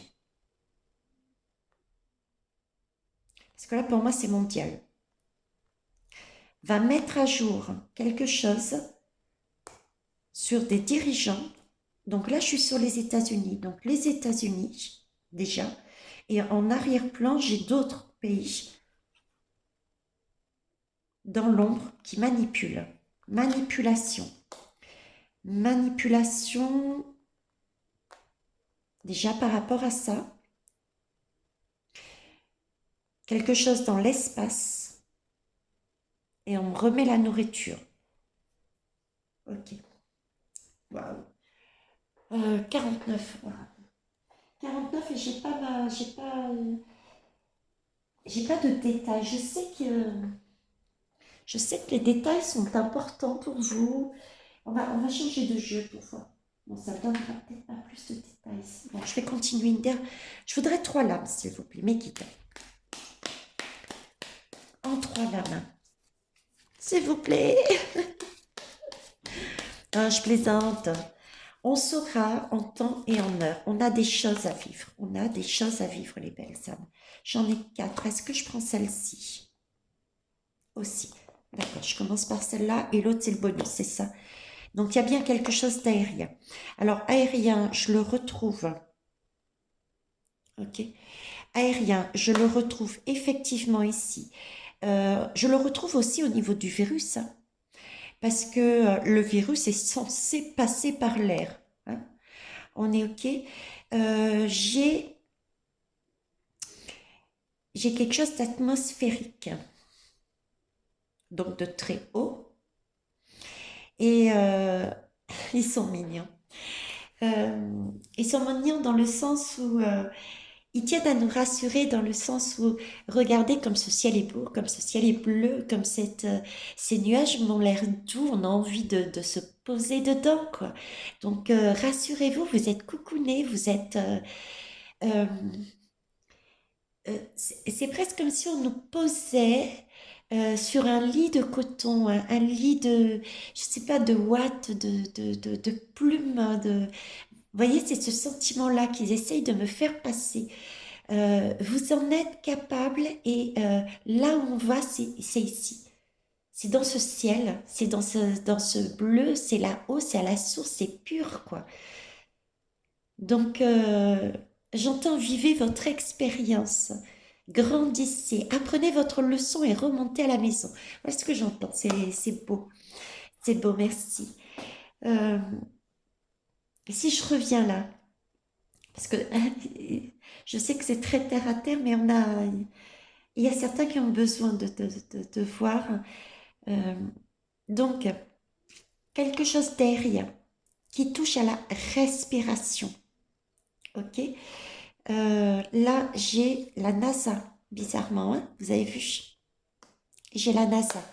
Parce que là, pour moi, c'est mondial. Va mettre à jour quelque chose sur des dirigeants. Donc là, je suis sur les États-Unis. Donc les États-Unis, déjà. Et en arrière-plan, j'ai d'autres pays dans l'ombre qui manipulent. Manipulation. Manipulation, déjà par rapport à ça. Quelque chose dans l'espace. Et on me remet la nourriture. Ok. Waouh. 49. Voilà. 49 et j'ai pas de détails. Je sais que Je sais que les détails sont importants pour vous. On va changer de jeu pour voir. Bon, ça donnera peut-être pas plus de détails. Bon, je vais continuer une dernière. Je voudrais 3 lames, s'il vous plaît, mes guides. En 3 lames. S'il vous plaît. Ah, je plaisante. On saura en temps et en heure. On a des choses à vivre. On a des choses à vivre, les belles âmes. J'en ai 4. Est-ce que je prends celle-ci aussi? D'accord, je commence par celle-là et l'autre, c'est le bonus, c'est ça. Donc, il y a bien quelque chose d'aérien. Alors, aérien, je le retrouve. Ok. Aérien, je le retrouve effectivement ici. Je le retrouve aussi au niveau du virus, hein, parce que le virus est censé passer par l'air, hein. On est ok. J'ai quelque chose d'atmosphérique, donc de très haut. Et ils sont mignons. Ils sont mignons dans le sens où ils tiennent à nous rassurer, dans le sens où regardez comme ce ciel est beau, comme ce ciel est bleu, comme ces nuages m'ont l'air doux, on a envie de se poser dedans, quoi. Donc rassurez-vous, vous êtes coucounés, vous êtes... euh, c'est presque comme si on nous posait sur un lit de coton, un lit de, je sais pas, de ouate, de plumes, de... Vous voyez, c'est ce sentiment-là qu'ils essayent de me faire passer. Vous en êtes capable et là où on va, c'est ici. C'est dans ce ciel, c'est dans ce bleu, c'est là-haut, c'est à la source, c'est pur, quoi. Donc, j'entends vivez votre expérience, grandissez, apprenez votre leçon et remontez à la maison. Voilà ce que j'entends, c'est beau, merci. Euh, si je reviens là, parce que je sais que c'est très terre à terre, mais il y a certains qui ont besoin de voir. Euh, donc, quelque chose d'aérien qui touche à la respiration. Ok. Là, j'ai la NASA, bizarrement, hein, vous avez vu? J'ai la NASA.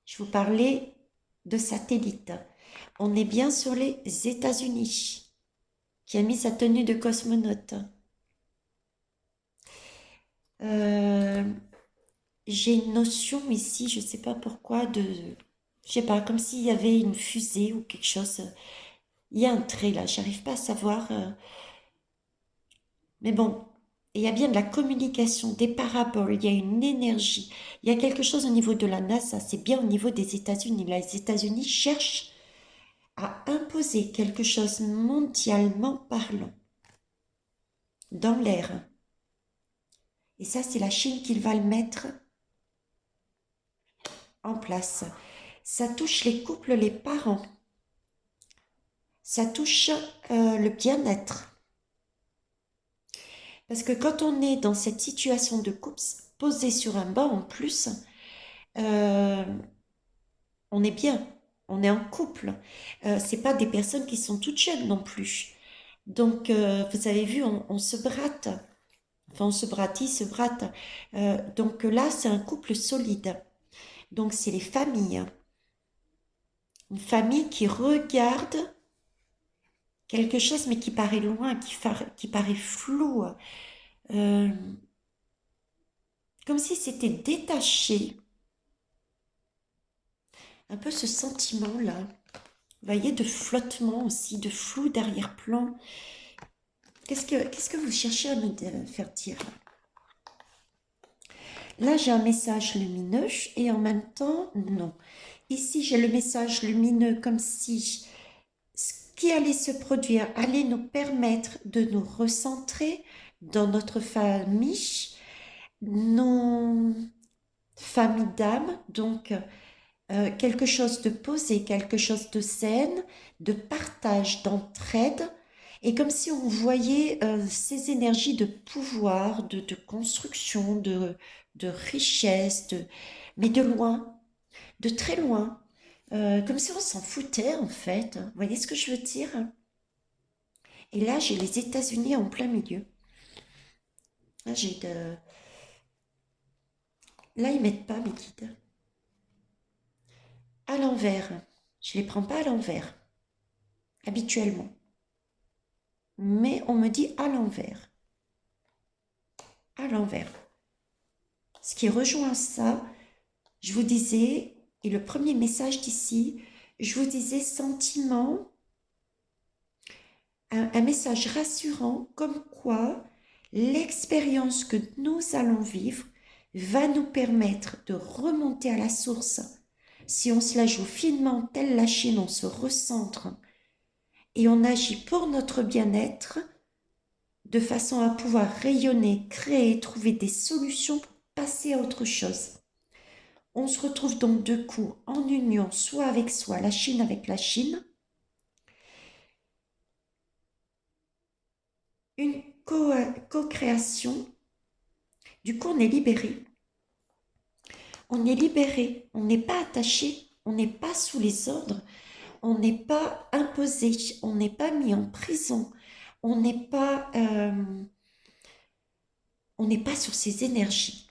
Je vous parlais de satellites. On est bien sur les États-Unis, qui a mis sa tenue de cosmonaute. Euh, j'ai une notion ici, je ne sais pas pourquoi, je sais pas, comme s'il y avait une fusée ou quelque chose. Il y a un trait là, j'arrive pas à savoir. Mais bon, il y a bien de la communication, des paraboles, il y a une énergie, il y a quelque chose au niveau de la NASA, c'est bien au niveau des États-Unis. Les États-Unis cherchent à imposer quelque chose mondialement parlant, dans l'air. Et ça, c'est la Chine qui va le mettre en place. Ça touche les couples, les parents. Ça touche le bien-être. Parce que quand on est dans cette situation de couple, posé sur un banc en plus, euh, on est bien, on est en couple. C'est pas des personnes qui sont toutes jeunes non plus. Donc, vous avez vu, on se bratte. Enfin, on se bratte, il se bratte. Donc là, c'est un couple solide. Donc, c'est les familles. Une famille qui regarde quelque chose, mais qui paraît loin, qui paraît flou. Euh, comme si c'était détaché. Un peu ce sentiment-là. Vous voyez, de flottement aussi, de flou d'arrière-plan. Qu'est-ce que vous cherchez à me faire dire? Là, j'ai un message lumineux et en même temps, non. Ici, j'ai le message lumineux comme si ce qui allait se produire allait nous permettre de nous recentrer dans notre famille, nos familles d'âme, donc quelque chose de posé, quelque chose de saine, de partage, d'entraide, et comme si on voyait ces énergies de pouvoir, de construction, de richesse, mais de loin, de très loin, comme si on s'en foutait en fait. Vous voyez ce que je veux dire? Et là, j'ai les États-Unis en plein milieu. Là, là ils mettent pas mes guides. à l'envers. Je ne les prends pas à l'envers, habituellement. Mais on me dit à l'envers. À l'envers. Ce qui rejoint ça, je vous disais, et le premier message d'ici, je vous disais sentiment, un message rassurant comme quoi l'expérience que nous allons vivre va nous permettre de remonter à la source. Si on se la joue finement, telle la Chine, on se recentre et on agit pour notre bien-être de façon à pouvoir rayonner, créer, trouver des solutions pour passer à autre chose. On se retrouve donc de coup en union, soit avec soi, la Chine avec la Chine, une co-création. Du coup, on est libéré. On est libéré, on n'est pas attaché, on n'est pas sous les ordres, on n'est pas imposé, on n'est pas mis en prison, on n'est pas, on n'est pas sur ces énergies.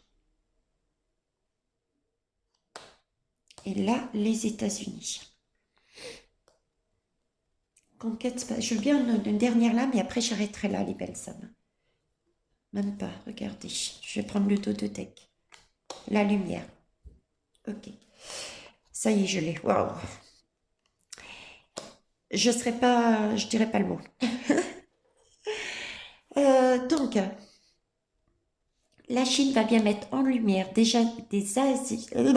Et là, les États-Unis. Conquête, je veux bien une dernière lame et après j'arrêterai là, les belles âmes. Même pas, regardez, je vais prendre le dos de deck. La lumière. Ok. Ça y est, je l'ai. Waouh. Je dirais pas le mot. Donc, la Chine va bien mettre en lumière déjà des Asies. 1,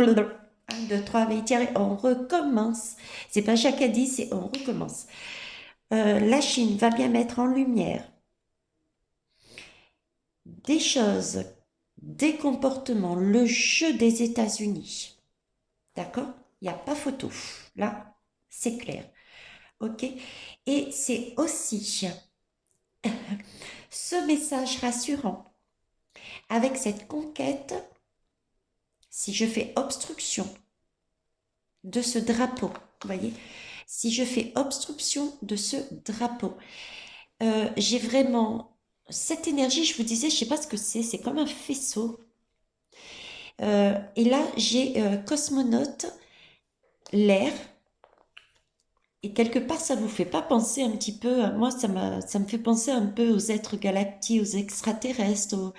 2, 3, on recommence. C'est pas Jacadi, c'est on recommence. La Chine va bien mettre en lumière des choses, des comportements, le jeu des États-Unis. D'accord? Il n'y a pas photo. Là, c'est clair. Ok? Et c'est aussi ce message rassurant. Avec cette conquête, si je fais obstruction de ce drapeau, vous voyez, si je fais obstruction de ce drapeau, j'ai vraiment cette énergie, je vous disais, je ne sais pas ce que c'est comme un faisceau. Et là, j'ai cosmonaute, l'air, et quelque part, ça vous fait pas penser un petit peu, moi, ça me fait penser un peu aux êtres galactiques, aux extraterrestres, vous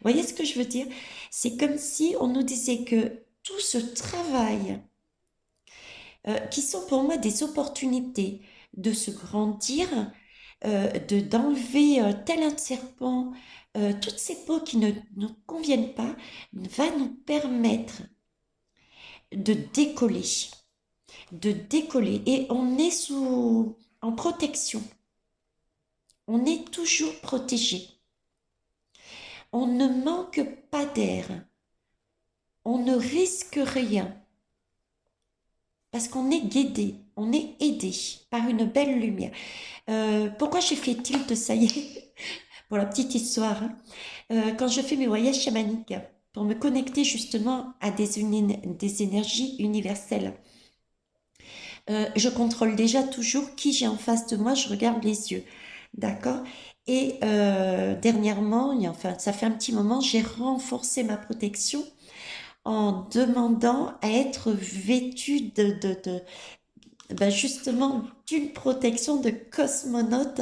voyez ce que je veux dire? C'est comme si on nous disait que tout ce travail, qui sont pour moi des opportunités de se grandir, d'enlever tel un serpent, toutes ces peaux qui ne nous conviennent pas, va nous permettre de décoller, de décoller. Et on est en protection. On est toujours protégé. On ne manque pas d'air. On ne risque rien. Parce qu'on est guidé, on est aidé par une belle lumière. Pourquoi j'ai fait tilt, ça y est, pour la petite histoire, hein. Quand je fais mes voyages chamaniques, pour me connecter justement à des énergies universelles, je contrôle déjà toujours qui j'ai en face de moi, je regarde les yeux, d'accord? Et dernièrement, enfin ça fait un petit moment, j'ai renforcé ma protection en demandant à être vêtue ben justement d'une protection de cosmonaute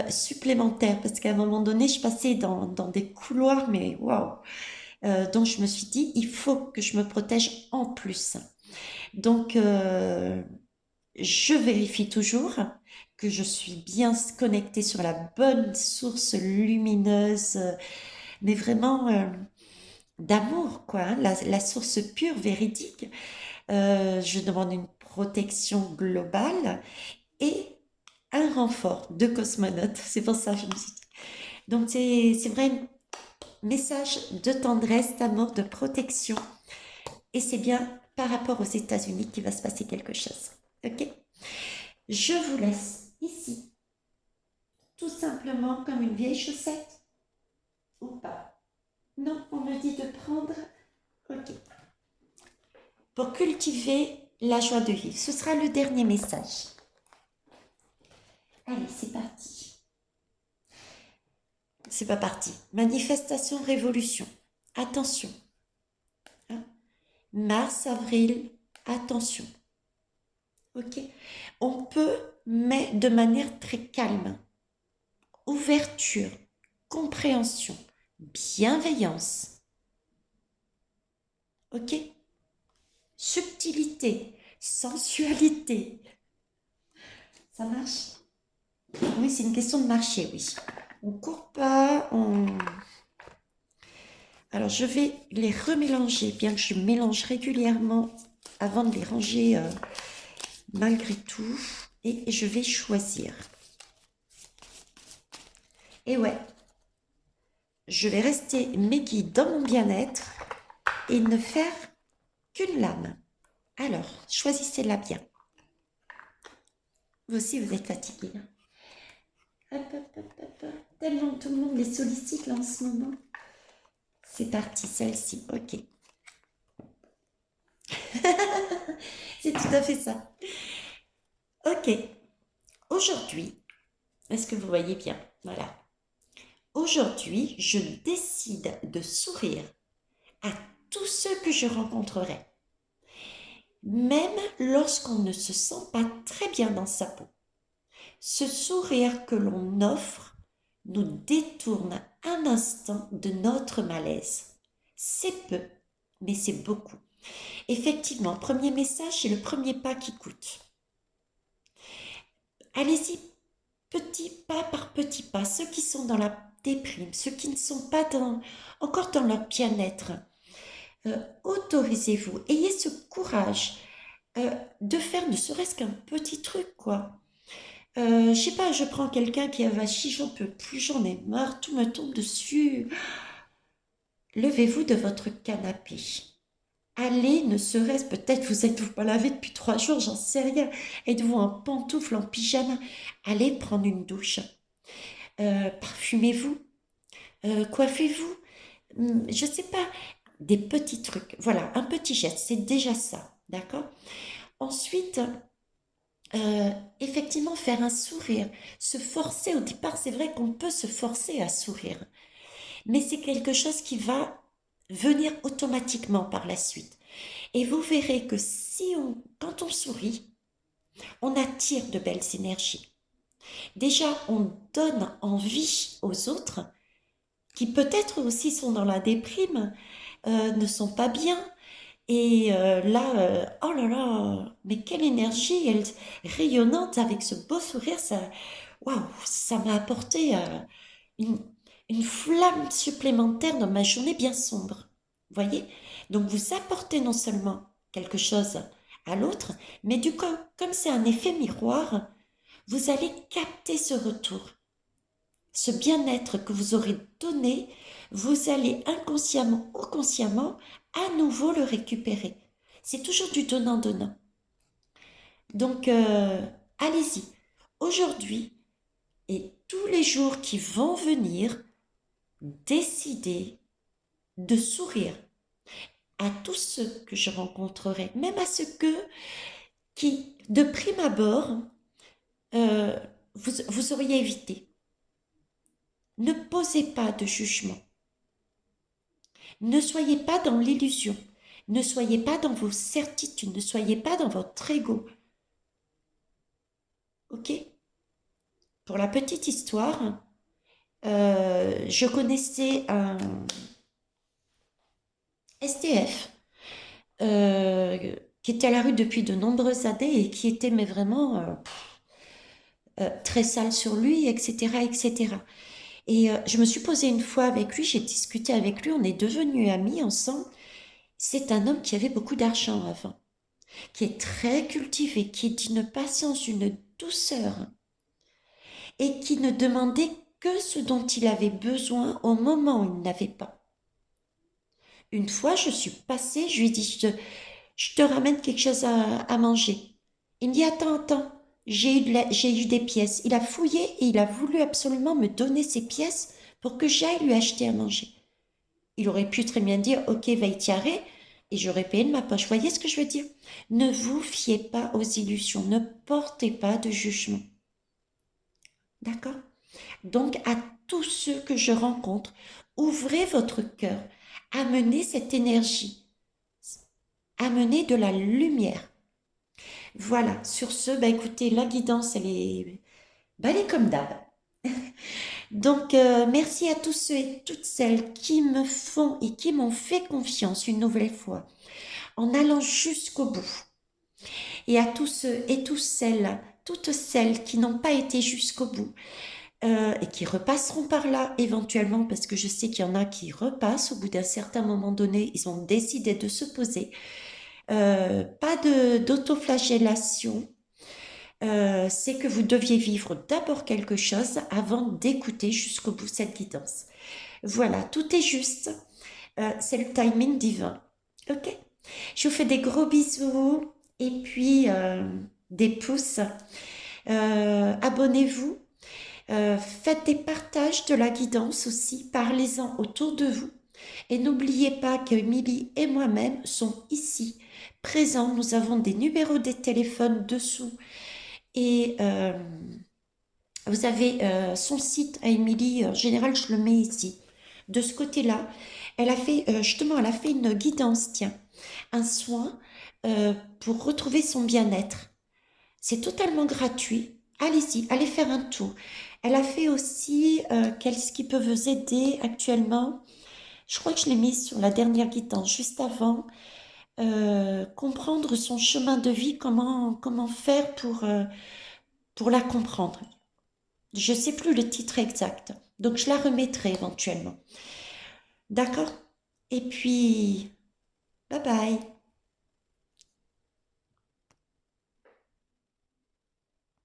supplémentaire, parce qu'à un moment donné, je passais dans des couloirs, mais waouh! Donc je me suis dit, il faut que je me protège en plus. Donc je vérifie toujours que je suis bien connectée sur la bonne source lumineuse, mais vraiment d'amour, quoi, hein, la source pure, véridique. Je demande une protection globale et un renfort de cosmonautes. C'est pour ça que je me suis dit. Donc, c'est vrai, message de tendresse, d'amour, de protection. Et c'est bien par rapport aux États-Unis qu'il va se passer quelque chose. Ok? Je vous laisse ici, tout simplement comme une vieille chaussette ou pas. Non, on me dit de prendre. Ok. Pour cultiver la joie de vivre. Ce sera le dernier message. Allez, c'est parti. C'est pas parti. Manifestation, révolution. Attention. Hein? Mars, avril, Attention, ok? On peut, mais de manière très calme. Ouverture, compréhension, bienveillance, ok? Subtilité, sensualité. Ça marche? Oui, c'est une question de marché, oui. On court pas, on... Alors, je vais les remélanger, bien que je mélange régulièrement avant de les ranger malgré tout. Et je vais choisir. Et ouais, je vais rester mes guides dans mon bien-être et ne faire qu'une lame. Alors, choisissez-la bien. Vous aussi, vous êtes fatigué. Hein. Hop, hop, hop, hop, hop. Tellement tout le monde les sollicite là en ce moment. C'est parti, celle-ci. Ok. C'est tout à fait ça. Ok. Aujourd'hui, est-ce que vous voyez bien? Voilà. Aujourd'hui, je décide de sourire à tous ceux que je rencontrerai, même lorsqu'on ne se sent pas très bien dans sa peau. Ce sourire que l'on offre nous détourne un instant de notre malaise. C'est peu, mais c'est beaucoup. Effectivement, premier message, c'est le premier pas qui coûte. Allez-y, petit pas par petit pas. Ceux qui sont dans la déprime, ceux qui ne sont pas encore dans leur bien-être, autorisez-vous, ayez ce courage de faire ne serait-ce qu'un petit truc, quoi. Je sais pas, je prends quelqu'un qui a vachi, j'en peux plus, j'en ai marre, tout me tombe dessus. Levez-vous de votre canapé. Allez, ne serait-ce peut-être vous êtes-vous pas lavé depuis 3 jours, j'en sais rien. Êtes-vous en pantoufle, en pyjama? Allez prendre une douche. Parfumez-vous. Coiffez-vous. Je sais pas, des petits trucs. Voilà, un petit geste, c'est déjà ça. D'accord? Ensuite, effectivement, faire un sourire. Se forcer, au départ, c'est vrai qu'on peut se forcer à sourire. Mais c'est quelque chose qui va venir automatiquement par la suite. Et vous verrez que quand on sourit, on attire de belles énergies. Déjà, on donne envie aux autres, qui peut-être aussi sont dans la déprime, ne sont pas bien. Et là, oh là là, mais quelle énergie, elle rayonnante avec ce beau sourire, ça, waouh, ça m'a apporté une, une flamme supplémentaire dans ma journée bien sombre. Voyez? Donc vous apportez non seulement quelque chose à l'autre, mais du coup, comme c'est un effet miroir, vous allez capter ce retour. Ce bien-être que vous aurez donné, vous allez inconsciemment ou consciemment à nouveau le récupérer. C'est toujours du donnant-donnant. Donc, allez-y. Aujourd'hui et tous les jours qui vont venir, décidez de sourire à tous ceux que je rencontrerai, même à ceux qui, de prime abord, euh, vous auriez évité. Ne posez pas de jugement. Ne soyez pas dans l'illusion. Ne soyez pas dans vos certitudes. Ne soyez pas dans votre ego. Ok? Pour la petite histoire, je connaissais un STF qui était à la rue depuis de nombreuses années et qui était mais vraiment très sale sur lui, etc., etc. Et je me suis posée une fois avec lui, j'ai discuté avec lui, on est devenus amis ensemble. C'est un homme qui avait beaucoup d'argent avant, qui est très cultivé, qui est d'une patience, d'une douceur, et qui ne demandait que ce dont il avait besoin au moment où il n'avait pas. Une fois, je suis passée, je lui ai dit, je te ramène quelque chose à manger. Il me dit, attends, attends, j'ai eu des pièces. Il a fouillé et il a voulu absolument me donner ces pièces pour que j'aille lui acheter à manger. Il aurait pu très bien dire, ok, va y tirer, et j'aurais payé de ma poche. Voyez ce que je veux dire? Ne vous fiez pas aux illusions, ne portez pas de jugement. D'accord? Donc, à tous ceux que je rencontre, ouvrez votre cœur, amenez cette énergie. amener de la lumière. Voilà, sur ce, bah écoutez, la guidance, elle est comme d'hab. Donc, merci à tous ceux et toutes celles qui me font et qui m'ont fait confiance une nouvelle fois, en allant jusqu'au bout. Et à tous ceux et toutes celles qui n'ont pas été jusqu'au bout, et qui repasseront par là éventuellement, parce que je sais qu'il y en a qui repassent au bout d'un certain moment donné, ils ont décidé de se poser. Pas d'autoflagellation. C'est que vous deviez vivre d'abord quelque chose avant d'écouter jusqu'au bout cette guidance. Voilà, tout est juste. C'est le timing divin. Ok? Je vous fais des gros bisous et puis des pouces. Abonnez-vous. Faites des partages de la guidance aussi. Parlez-en autour de vous. Et n'oubliez pas que Émilie et moi-même sont ici, présents. Nous avons des numéros de téléphone dessous. Et vous avez son site à Émilie. En général, je le mets ici. De ce côté-là, elle a fait, justement, elle a fait une guidance, tiens, un soin pour retrouver son bien-être. C'est totalement gratuit. Allez-y, allez faire un tour. Elle a fait aussi qu'est-ce qui peut vous aider actuellement. Je crois que je l'ai mis sur la dernière guidance, juste avant. Comprendre son chemin de vie, comment faire pour la comprendre. Je ne sais plus le titre exact, donc je la remettrai éventuellement. D'accord? Et puis, bye bye.